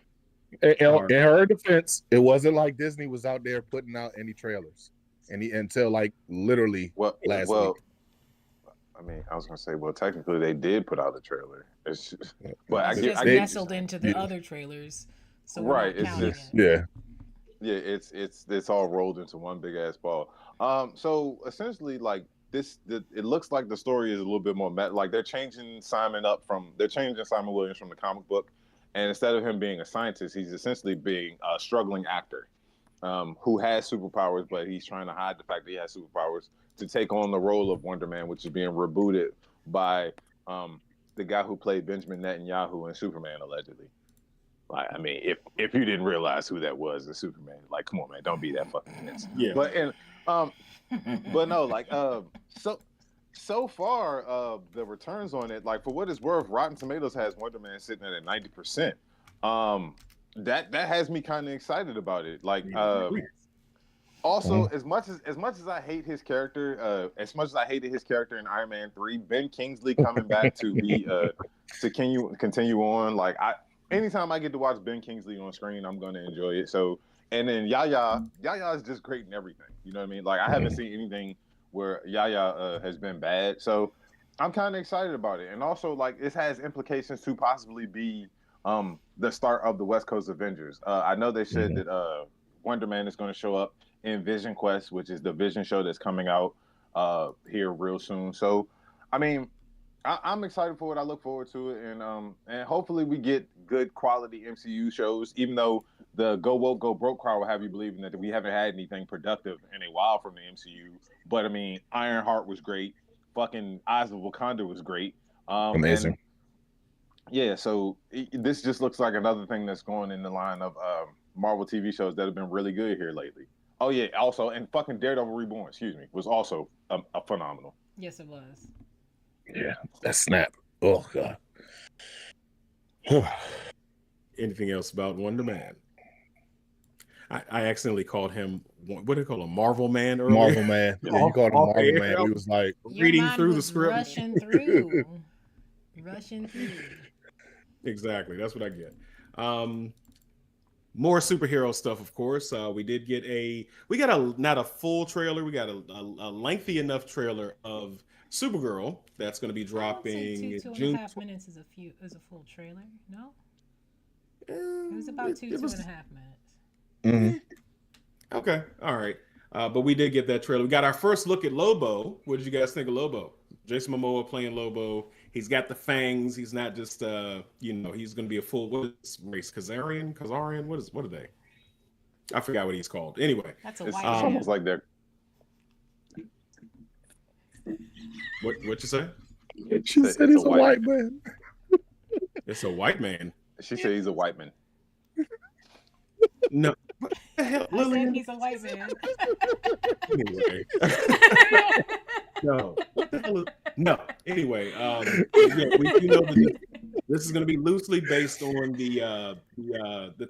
In her defense, it wasn't like Disney was out there putting out any trailers, until like literally last week. I mean, I was gonna say, technically they did put out a trailer. It's just, but I guess nestled into the other trailers. So right, it's just it's all rolled into one big ass ball. So essentially, like it looks like the story is a little bit more like they're changing Simon Williams from the comic book. And instead of him being a scientist, he's essentially being a struggling actor who has superpowers, but he's trying to hide the fact that he has superpowers to take on the role of Wonder Man, which is being rebooted by the guy who played Benjamin Netanyahu in Superman, allegedly. Like, I mean, if you didn't realize who that was in Superman, like, come on, man, don't be that fucking innocent. Yeah. But no, like, so far, the returns on it, like for what it's worth, Rotten Tomatoes has Wonder Man sitting at 90%. That has me kind of excited about it. Like, also, as much as I hate his character, as much as I hated his character in Iron Man 3, Ben Kingsley coming back to be to continue on. Like, anytime I get to watch Ben Kingsley on screen, I'm gonna enjoy it. So, and then Yahya is just great in everything. You know what I mean? Like, I haven't seen anything where Yahya has been bad. So I'm kind of excited about it. And also, like, this has implications to possibly be the start of the West Coast Avengers. I know they said that Wonder Man is going to show up in Vision Quest, which is the Vision show that's coming out here real soon. So, I mean, I'm excited for it. I look forward to it, and hopefully we get good quality MCU shows. Even though the Go Woke Go Broke crowd will have you believing that we haven't had anything productive in a while from the MCU. But I mean, Ironheart was great. Fucking Eyes of Wakanda was great. Amazing. And yeah, so this just looks like another thing that's going in the line of Marvel TV shows that have been really good here lately. Oh yeah, also, and fucking Daredevil Reborn, excuse me, was also a phenomenal. Yes, it was. Yeah, that snap. Oh god. Anything else about Wonder Man? I accidentally called him, what do you call him, Marvel Man earlier? Marvel Man. Yeah, you called him Off Marvel air. Man. We was like, Your reading mind through the was script. rushing through. Rushing through. Exactly. That's what I get. More superhero stuff, of course. We did get not a full trailer. We got a lengthy enough trailer of Supergirl that's going to be dropping two and June. a half minutes is a full trailer. No, it was about two and a half minutes. mm-hmm. Okay, all right. But we did get that trailer. We got our first look at Lobo. What did you guys think of Lobo? Jason Momoa playing Lobo. He's got the fangs. He's not just he's going to be a full, what is race? Khazarian? What are they? I forgot what he's called. Anyway, that's a It's white almost like they're. what you say? She said he's a white man. It's a white man. She said he's a white man. No. What the hell, I Lillian? said he's a white man. Anyway. No. What the hell is... No. Anyway, we know that this is going to be loosely based on the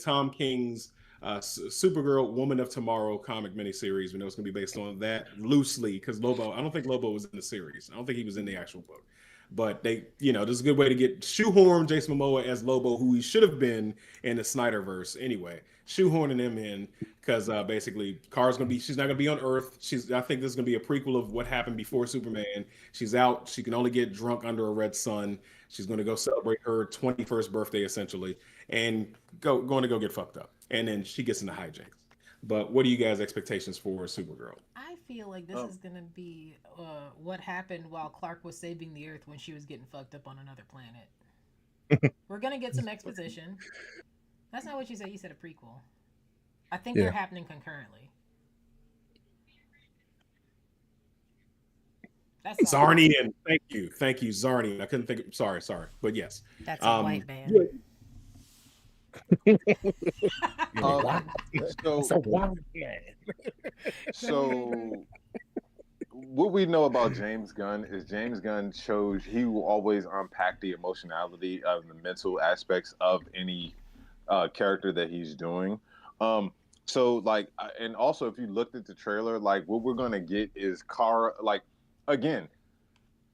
Tom King's Supergirl Woman of Tomorrow comic miniseries. We know it's going to be based on that loosely because Lobo, I don't think Lobo was in the series. I don't think he was in the actual book. But they, this is a good way to get shoehorn Jason Momoa as Lobo, who he should have been in the Snyderverse anyway. Shoehorning him in because basically she's not gonna be on Earth. I think this is gonna be a prequel of what happened before Superman. She's out. She can only get drunk under a red sun. She's gonna go celebrate her 21st birthday essentially, and going to go get fucked up. And then she gets into hijinks. But what are you guys' expectations for Supergirl? I feel like this is gonna be what happened while Clark was saving the Earth when she was getting fucked up on another planet. We're gonna get some exposition. That's not what you said. You said a prequel. I think they're happening concurrently. That's Zarnian. Thank you, Zarnian. I couldn't think. Sorry, but yes. That's a white man. So what we know about James Gunn is James Gunn shows he will always unpack the emotionality of the mental aspects of any character that he's doing. So like, and also if you looked at the trailer, like what we're gonna get is Kara. Like again,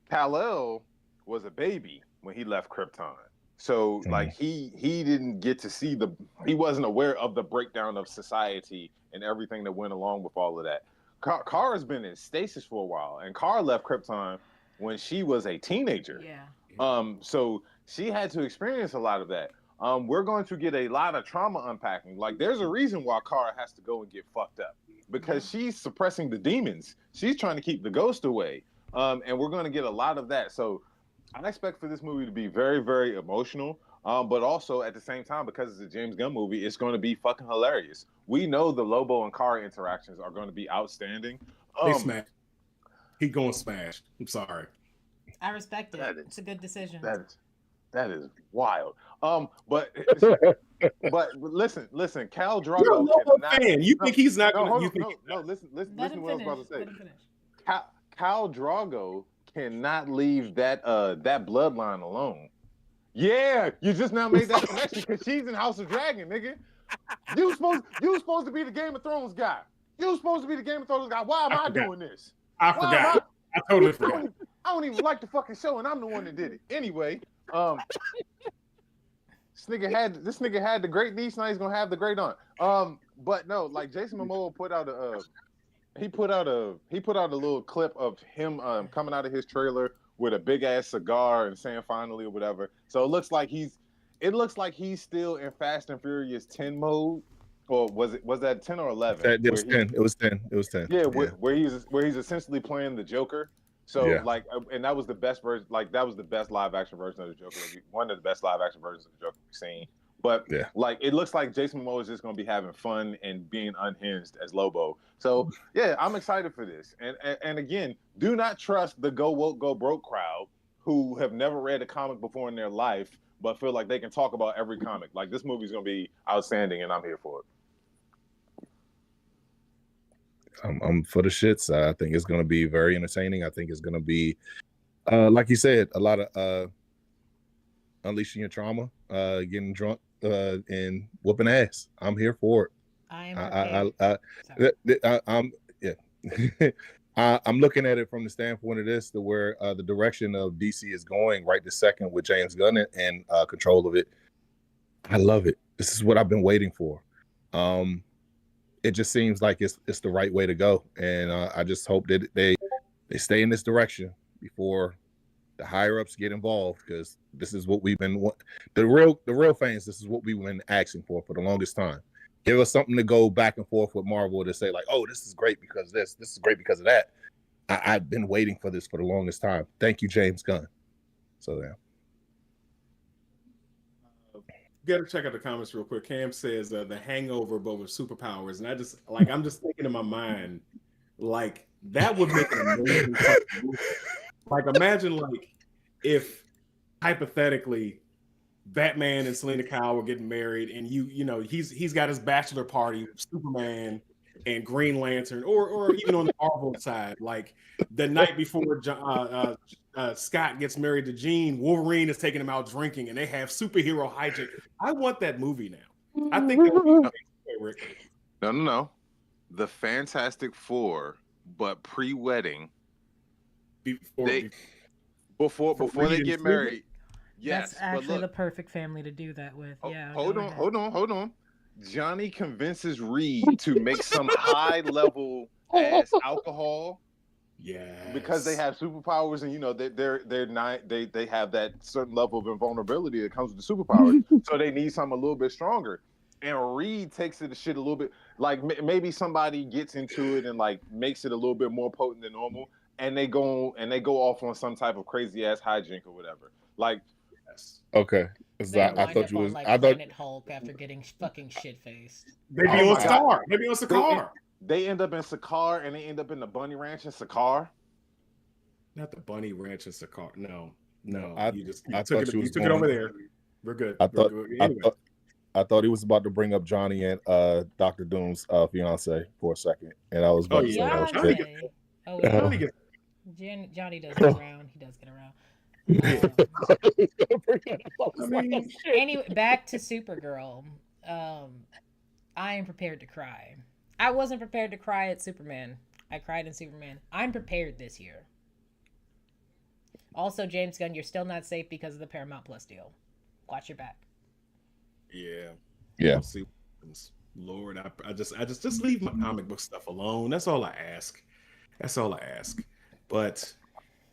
Kal-El was a baby when he left Krypton. So like he didn't get to see he wasn't aware of the breakdown of society and everything that went along with all of that. Kara's been in stasis for a while, and Kara left Krypton when she was a teenager. Yeah. So she had to experience a lot of that. We're going to get a lot of trauma unpacking. Like there's a reason why Kara has to go and get fucked up because she's suppressing the demons. She's trying to keep the ghost away. And we're going to get a lot of that. So I expect for this movie to be very, very emotional, but also at the same time, because it's a James Gunn movie, it's going to be fucking hilarious. We know the Lobo and Kara interactions are going to be outstanding. They smash. He going smash. I'm sorry. I respect it. It's a good decision. That is wild. But listen, Khal Drogo. You think he's not going to? No, listen to what I was about to say. Khal Drogo cannot leave that bloodline alone. Yeah, you just now made that connection because she's in House of Dragon, nigga. You supposed to be the Game of Thrones guy. You supposed to be the Game of Thrones guy. Why am I doing this? I forgot. I totally forgot. I don't even like the fucking show, and I'm the one that did it. Anyway, this nigga had the great niece, now he's gonna have the great aunt. But no, like Jason Momoa put out a little clip of him coming out of his trailer with a big ass cigar and saying finally or whatever. So it looks like he's still in Fast and Furious 10 mode. or was that 10 or 11? It was 10. It was 10. It was 10. Yeah, Yeah. where he's essentially playing the Joker. So Yeah. like, and that was the best version. Like that was the best live action version of the Joker. One of the best live action versions of the Joker we've seen. But Yeah. like, it looks like Jason Momoa is just going to be having fun and being unhinged as Lobo. So yeah, I'm excited for this. And again, do not trust the go woke go broke crowd who have never read a comic before in their life, but feel like they can talk about every comic. Like this movie's going to be outstanding, and I'm here for it. I'm for the shits. I think it's going to be very entertaining. I think it's going to be, like you said, a lot of unleashing your trauma, getting drunk, and whooping ass. I'm here for it. I'm I'm looking at it from the standpoint of this, to where the direction of DC is going right this second with James Gunn and control of it. I love it. This is what I've been waiting for. It just seems like it's the right way to go, and I just hope that they stay in this direction before the higher ups get involved, because this is what we've been the real fans. This is what we've been asking for the longest time. Give us something to go back and forth with Marvel to say like, oh, this is great because this is great because of that. I've been waiting for this for the longest time. Thank you, James Gunn. So yeah. Gotta check out the comments real quick. Cam says the Hangover, but with superpowers, and I'm just thinking in my mind, like that would make an amazing movie. Like imagine like if hypothetically Batman and Selena Kyle were getting married, and you know he's got his bachelor party with Superman and Green Lantern, or even on the Marvel side, like the night before Scott gets married to Jean, Wolverine is taking him out drinking, and they have superhero hijack. I want that movie now. I think that would be Rick. No. The Fantastic Four, but pre-wedding. Before they get married. Yes, that's actually the perfect family to do that with. Yeah. Hold on. Johnny convinces Reed to make some high level ass alcohol. Yeah. Because they have superpowers, and you know they have that certain level of invulnerability that comes with the superpowers. So they need something a little bit stronger. And Reed takes it to shit a little bit, like maybe somebody gets into it and like makes it a little bit more potent than normal, and they go off on some type of crazy ass hijink or whatever. Like, okay. I thought you was like Planet Hulk after getting fucking shit faced. Maybe on Scar. Maybe on Sakaar. They end up in Sakaar, and they end up in the Bunny Ranch in Sakaar. Not the Bunny Ranch in Sakaar. No. You took it over there. We're good. I thought he was about to bring up Johnny and Dr. Doom's fiance for a second, and I was about to say that was shit. Johnny does get around. He does get around. Anyway, back to Supergirl. I am prepared to cry. I wasn't prepared to cry at Superman. I cried in Superman. I'm prepared this year. Also, James Gunn, you're still not safe because of the Paramount Plus deal. Watch your back. Yeah. Yeah. We'll see what happens. Lord, I just leave my comic book stuff alone. That's all I ask. But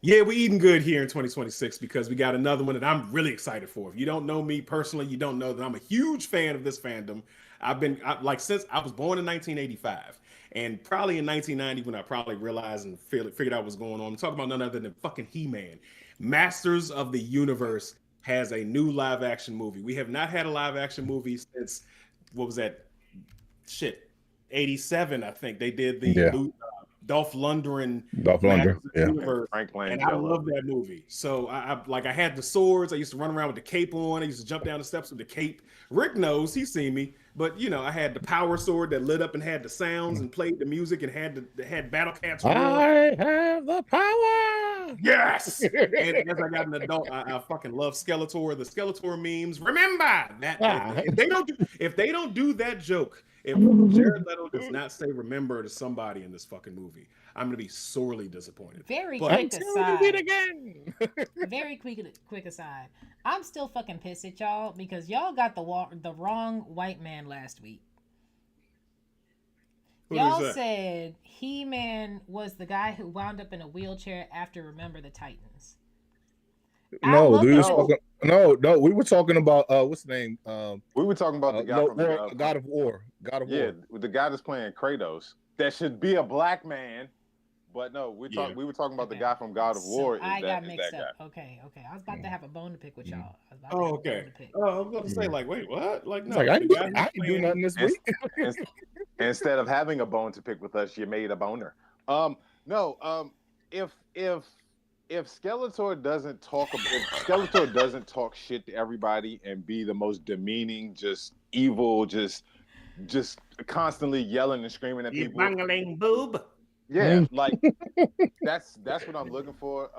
yeah, we're eating good here in 2026 because we got another one that I'm really excited for. If you don't know me personally, you don't know that I'm a huge fan of this fandom. Since I was born in 1985, and probably in 1990 when I probably realized and figured out what's going on. I'm talking about none other than fucking He-Man. Masters of the Universe has a new live action movie. We have not had a live action movie since, what was that? 87, I think. They did the Dolph Lundgren. Yeah. Frank Langella. And I love that movie. So I had the swords. I used to run around with the cape on. I used to jump down the steps with the cape. Rick knows, he's seen me. But I had the power sword that lit up and had the sounds and played the music and had battle cats. I have the power. Yes. And as I got an adult, I fucking love Skeletor. The Skeletor memes. Remember that. If they don't do that joke, if Jared Leto does not say "remember" to somebody in this fucking movie, I'm gonna be sorely disappointed. Very quick aside. I'm still fucking pissed at y'all because y'all got the wrong white man last week. Y'all said He-Man was the guy who wound up in a wheelchair after Remember the Titans. No, No, we were talking about what's the name? We were talking about the guy from God of War. God of War. The guy that's playing Kratos. That should be a black man. But no, we were talking about the guy from God of War. I got mixed up. Okay. I was about to have a bone to pick with y'all. Okay. I was about to say, like, wait, what? Like, no. Like, I didn't do nothing this week. Instead of having a bone to pick with us, you made a boner. If Skeletor doesn't talk shit to everybody and be the most demeaning, just evil, just constantly yelling and screaming at people. Bungling boob. Yeah, like that's what I'm looking for.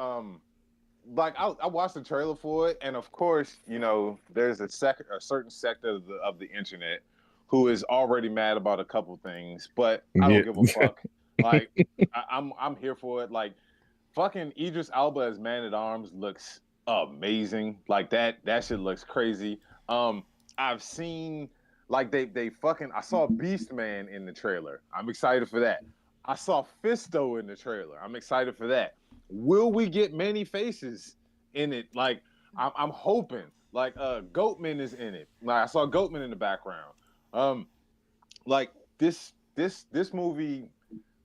Like I watched the trailer for it, and of course, there's a certain sector of the internet who is already mad about a couple things, but I don't give a fuck. Like I'm here for it. Like fucking Idris Elba as Man-at-Arms looks amazing. Like that shit looks crazy. I've seen like I saw Beast Man in the trailer. I'm excited for that. I saw Fisto in the trailer. I'm excited for that. Will we get many faces in it? Like I'm hoping. Like Goatman is in it. Like I saw Goatman in the background. Like this movie.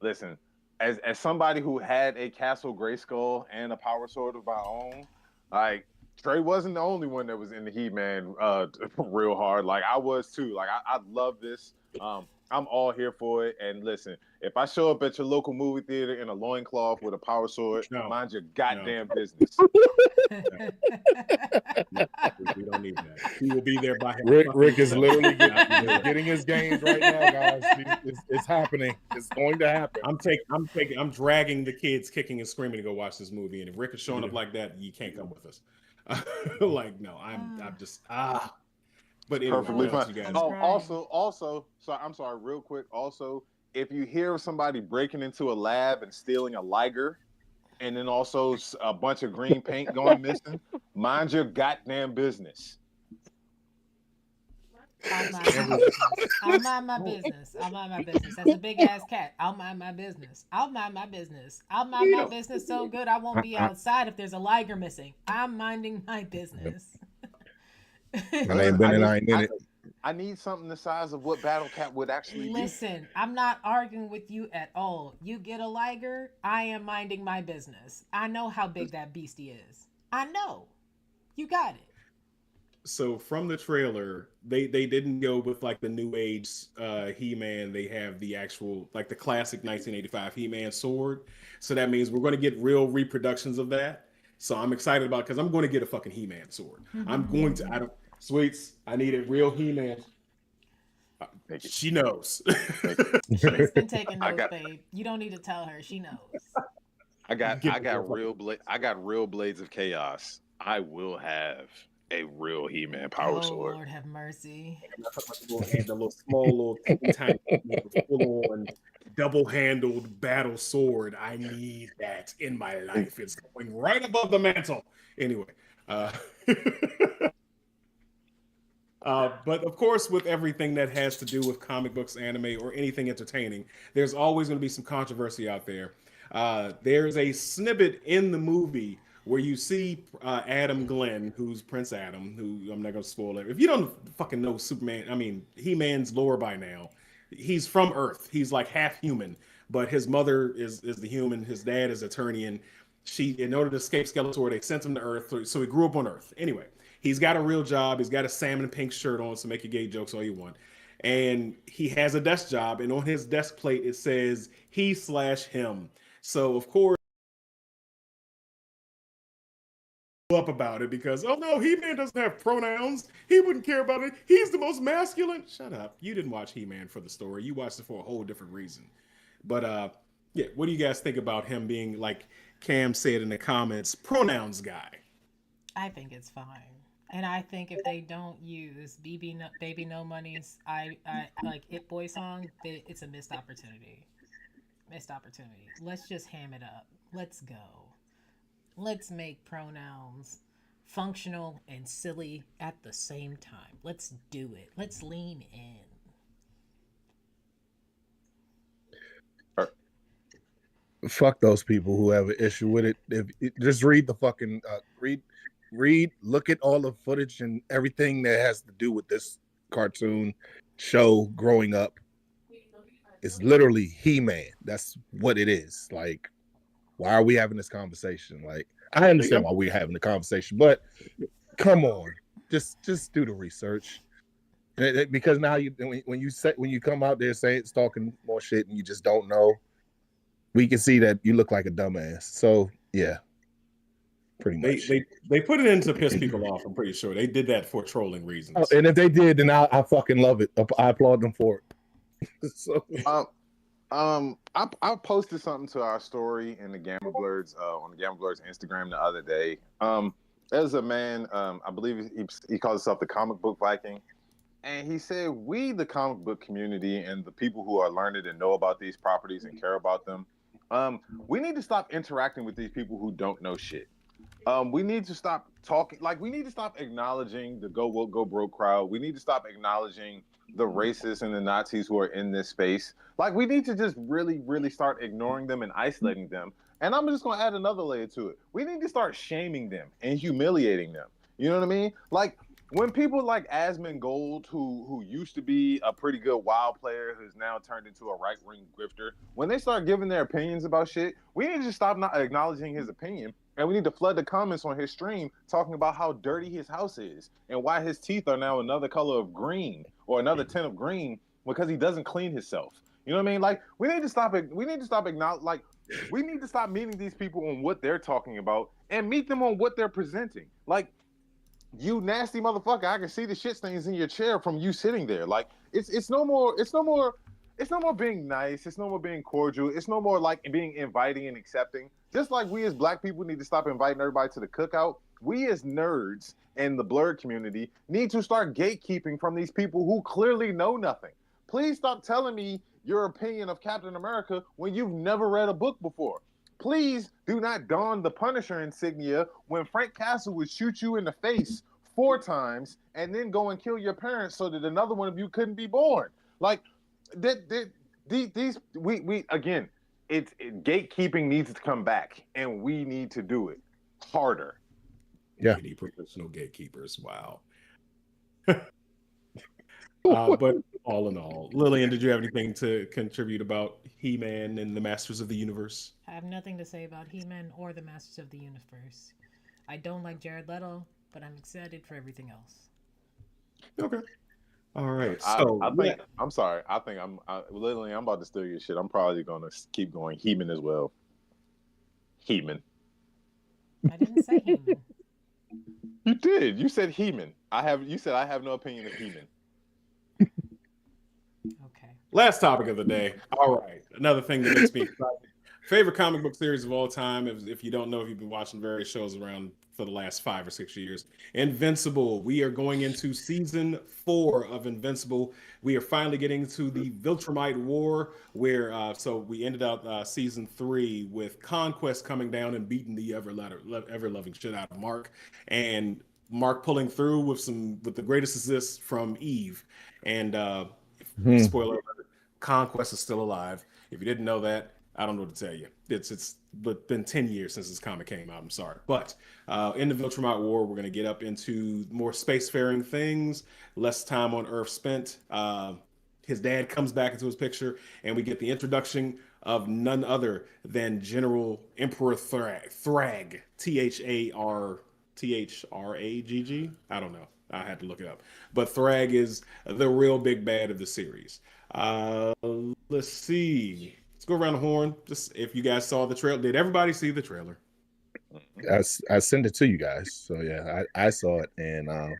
Listen, as somebody who had a Castle Grayskull and a Power Sword of my own, like Trey wasn't the only one that was in the He-Man real hard. Like I was too. Like I love this. I'm all here for it. And listen, if I show up at your local movie theater in a loincloth with a power sword, mind your goddamn business. We don't need that. He will be there by himself. Rick is literally getting his gains right now, guys. It's happening. It's going to happen. I'm dragging the kids kicking and screaming to go watch this movie. And if Rick is showing up like that, you can't come with us. Like, no, I'm just But anyway, perfectly fine. Also, so I'm sorry, real quick. Also, if you hear of somebody breaking into a lab and stealing a Liger, and then also a bunch of green paint going missing, mind your goddamn business. I'll mind my business. That's a big ass cat. I'll mind my business. I'll mind my business so good I won't be outside if there's a Liger missing. I'm minding my business. I need something the size of what Battle Cat would actually listen. I'm not arguing with you at all. You get a Liger, I am minding my business. I know how big that beastie is. I know. You got it. So from the trailer, they didn't go with like the new age He-Man. They have the actual like the classic 1985 He-Man sword. So that means we're going to get real reproductions of that. So I'm excited about because I'm going to get a fucking He-Man sword. I'm going to. Sweets, I need a real He-Man. She knows. She's been taking notes, babe. You don't need to tell her. She knows. I got real blades of chaos. I will have a real He-Man power sword. Lord have mercy. The little small, tiny, full-on, double-handled battle sword. I need that in my life. It's going right above the mantle. Anyway. But of course, with everything that has to do with comic books, anime, or anything entertaining, there's always going to be some controversy out there. There's a snippet in the movie where you see Adam Glenn, who's Prince Adam, who I'm not going to spoil it. If you don't fucking know He-Man's lore by now, he's from Earth. He's like half human, but his mother is the human. His dad is Eternian. In order to escape Skeletor, they sent him to Earth, so he grew up on Earth. Anyway. He's got a real job. He's got a salmon pink shirt on, so make your gay jokes all you want. And he has a desk job, and on his desk plate, it says he/him. So, of course, up about it because, oh no, He-Man doesn't have pronouns. He wouldn't care about it. He's the most masculine. Shut up. You didn't watch He-Man for the story. You watched it for a whole different reason. But, yeah, what do you guys think about him being, like Cam said in the comments, pronouns guy? I think it's fine. And I think if they don't use Baby No Money's I like It Boy song, it's a missed opportunity. Let's just ham it up. Let's go. Let's make pronouns functional and silly at the same time. Let's do it. Let's lean in. Fuck those people who have an issue with it. Just read the fucking look at all the footage and everything that has to do with this cartoon show growing up. It's literally He-Man. That's what it is. Like, why are we having this conversation? Like, I understand why we're having the conversation, but come on, just do the research. Because now when you come out there saying talking more shit and you just don't know, we can see that you look like a dumbass. So yeah, pretty much. They put it in to piss people off. I'm pretty sure they did that for trolling reasons. Oh, and if they did, then I fucking love it. I applaud them for it. So, I posted something to our story in the Gamma Blerds on the Gamma Blerds Instagram the other day. There's a man, I believe he calls himself the Comic Book Viking. And he said, we, the comic book community and the people who are learned and know about these properties and care about them, we need to stop interacting with these people who don't know shit. We need to stop talking, like we need to stop acknowledging the go woke, go broke crowd. We need to stop acknowledging the racists and the Nazis who are in this space. Like we need to just really, really start ignoring them and isolating them. And I'm just going to add another layer to it. We need to start shaming them and humiliating them. You know what I mean? Like, when people like Asmongold, who used to be a pretty good WoW player, who's now turned into a right-wing grifter, when they start giving their opinions about shit, we need to just stop not acknowledging his opinion, and we need to flood the comments on his stream talking about how dirty his house is and why his teeth are now another color of green or another tint of green because he doesn't clean himself. You know what I mean? Like we need to stop meeting these people on what they're talking about and meet them on what they're presenting. Like, you nasty motherfucker, I can see the shit stains in your chair from you sitting there. Like it's no more being nice, it's no more being cordial, it's no more like being inviting and accepting. Just like we as black people need to stop inviting everybody to the cookout, we as nerds and the Blerd community need to start gatekeeping from these people who clearly know nothing. Please stop telling me your opinion of Captain America when you've never read a book before. Please do not don the Punisher insignia when Frank Castle would shoot you in the face 4 times and then go and kill your parents so that another one of you couldn't be born. Like these again, gatekeeping needs to come back, and we need to do it harder. Yeah, professional gatekeepers. Wow. But all in all, Lillian, did you have anything to contribute about He-Man and the Masters of the Universe? I have nothing to say about He-Man or the Masters of the Universe. I don't like Jared Leto, but I'm excited for everything else. Okay. All right. So I'm sorry. I think Lillian, I'm about to steal your shit. I'm probably gonna keep going He-Man as well. He-Man. I didn't say He-Man. You did. You said He-Man. You said I have no opinion of He-Man. Okay. Last topic of the day. All right. Another thing that makes me excited. Favorite comic book series of all time. If you don't know, if you've been watching various shows around for the last 5 or 6 years. Invincible. We are going into season 4 of Invincible. We are finally getting to the Viltrumite War, where so we ended up season 3 with Conquest coming down and beating the ever-loving shit out of Mark, and Mark pulling through with the greatest assist from Eve. And spoiler alert, Conquest is still alive. If you didn't know that, I don't know what to tell you. It's been 10 years since this comic came out. I'm sorry. But in the Viltrumite War, we're going to get up into more spacefaring things, less time on Earth spent. His dad comes back into his picture, and we get the introduction of none other than General Emperor Thrag, Thragg. I don't know. I had to look it up. But Thrag is the real big bad of the series. Let's see. Let's go around the horn. Just if you guys saw the trailer. Did everybody see the trailer? I sent it to you guys. So yeah, I saw it, and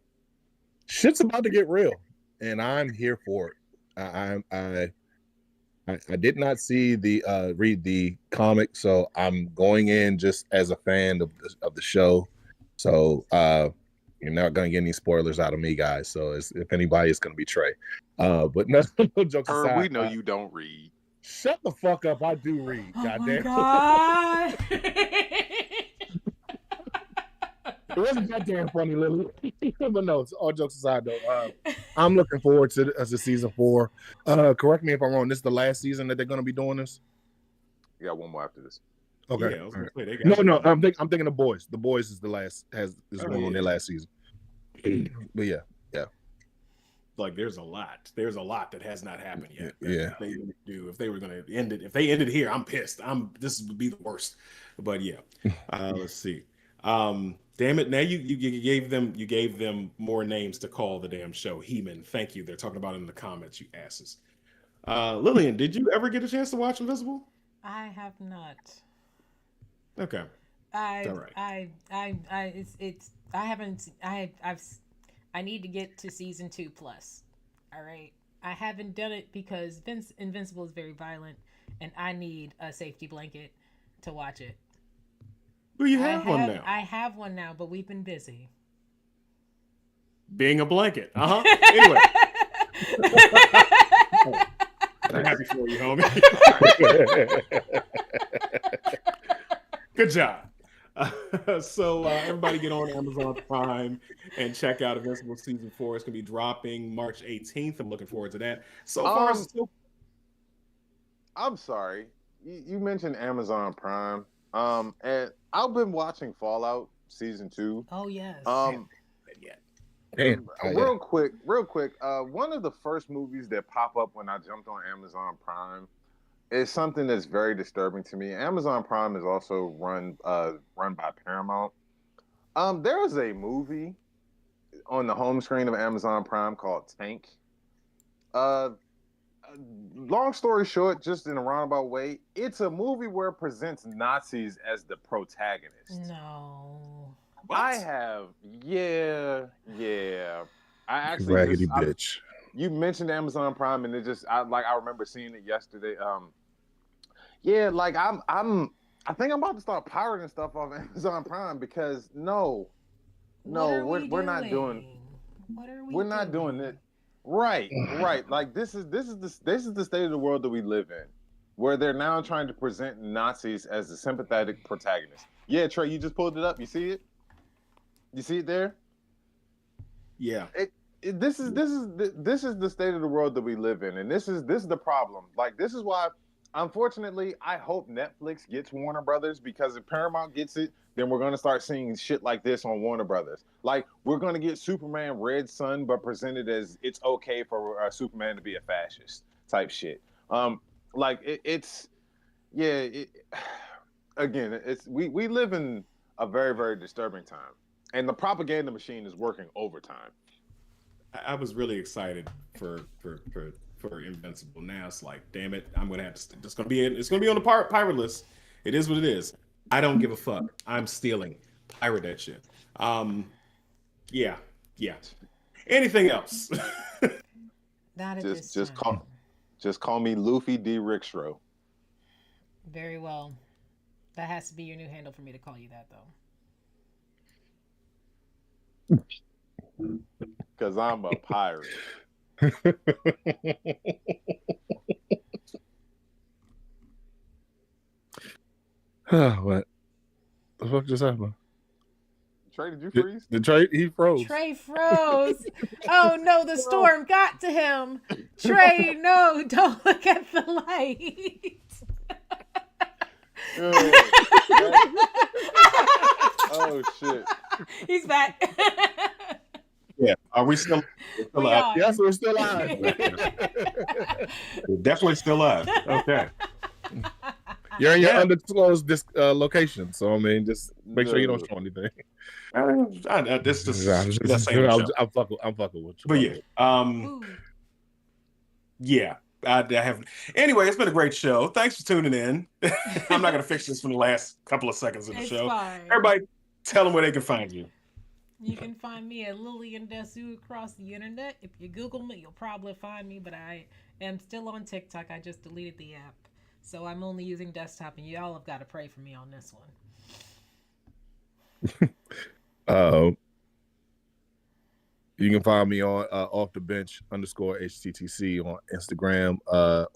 shit's about to get real, and I'm here for it. I did not see read the comic, so I'm going in just as a fan of the show. So you're not going to get any spoilers out of me, guys. So if anybody, it's going to be Trey. But no jokes aside. We know you don't read. Shut the fuck up! I do read. Oh Goddamn. my God. It wasn't that damn funny, Lily. But no, all jokes aside, though, I'm looking forward to season 4. Correct me if I'm wrong. This is the last season that they're going to be doing this? You got one more after this. Okay. Yeah, I was gonna say they No, got I'm thinking the boys. The boys is the last is going on their last season. But yeah. Like there's a lot that has not happened yet. Yeah. They do. If they were gonna end it, if they ended here, I'm pissed. This would be the worst. But yeah. Let's see. Damn it! Now you gave them more names to call the damn show. He-Man, thank you. They're talking about it in the comments, you asses. Lillian, did you ever get a chance to watch Invisible? I have not. Okay. I All right. I haven't I need to get to season 2 plus. All right. I haven't done it because Invincible is very violent and I need a safety blanket to watch it. Well, you have one now. I have one now, but we've been busy. Being a blanket. Anyway. I'm happy for you, homie. Good job. So everybody get on Amazon Prime and check out Invincible Season 4. It's going to be dropping March 18th. I'm looking forward to that. So far, I'm sorry. You mentioned Amazon Prime. And I've been watching Fallout Season 2. Oh, yes. Real quick. One of the first movies that pop up when I jumped on Amazon Prime is something that's very disturbing to me. Amazon Prime is also run by Paramount. There is a movie on the home screen of Amazon Prime called Tank. Long story short, just in a roundabout way, it's a movie where it presents Nazis as the protagonist. No. What? I have, yeah. I actually raggedy bitch. You mentioned Amazon Prime, and I remember seeing it yesterday. I think I'm about to start pirating stuff off Amazon Prime because we're not doing. What are we? We're not doing it. Right. Like this is the state of the world that we live in, where they're now trying to present Nazis as the sympathetic protagonist. Yeah, Trey, you just pulled it up. You see it? You see it there? Yeah. This is the state of the world that we live in, and this is the problem. Like this is why, unfortunately, I hope Netflix gets Warner Brothers, because if Paramount gets it, then we're gonna start seeing shit like this on Warner Brothers. Like we're gonna get Superman Red Sun, but presented as it's okay for Superman to be a fascist type shit. We live in a very, very disturbing time, and the propaganda machine is working overtime. I was really excited for Invincible. Now it's like, damn it, I'm gonna have to. It's gonna be on the pirate list. It is what it is. I don't give a fuck. I'm stealing. Pirate that shit. Yeah. Anything else? Not at this time. Just call me Luffy D. Rickstro. Very well. That has to be your new handle for me to call you that, though. Because I'm a pirate. What the fuck just happened? Trey, did you freeze? He froze. Trey froze. Oh no, the storm got to him. Trey, no, don't look at the light. Oh shit. He's back. Yeah. Are we still live? Yes, we're still live. We're definitely still live. Okay. You're in your undisclosed location, so I mean, just make sure you don't show anything. I'm fucking with you. But yeah, I haven't. Anyway, it's been a great show. Thanks for tuning in. I'm not gonna fix this from the last couple of seconds of the show. Fine. Everybody, tell them where they can find you. You can find me at Lillian Desu across the internet. If you Google me, you'll probably find me, but I am still on TikTok. I just deleted the app. So I'm only using desktop, and y'all have got to pray for me on this one. You can find me on off the bench _HTTC on Instagram.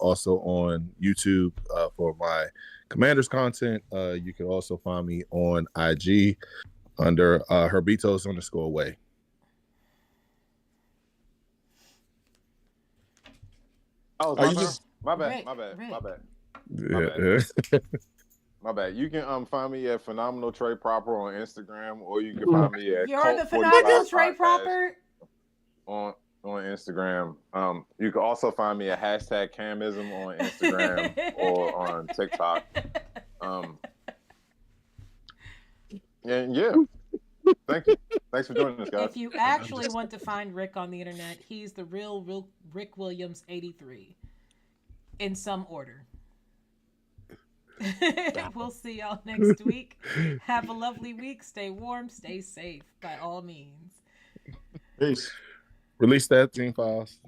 Also on YouTube for my Commanders content. You can also find me on IG under Herbitos_way. Oh, my bad. Yeah. My bad. You can find me at Phenomenal Trey Proper on Instagram, or you can find me at You're the Cult phenomenal 45 Trey Podcast Proper. on Instagram. You can also find me at hashtag Camism on Instagram or on TikTok. And yeah, thank you. Thanks for joining us, guys. If you actually want to find Rick on the internet, he's the real Rick Williams 83 in some order. We'll see y'all next week. Have a lovely week. Stay warm, stay safe by all means. Peace. Release that Gene Files.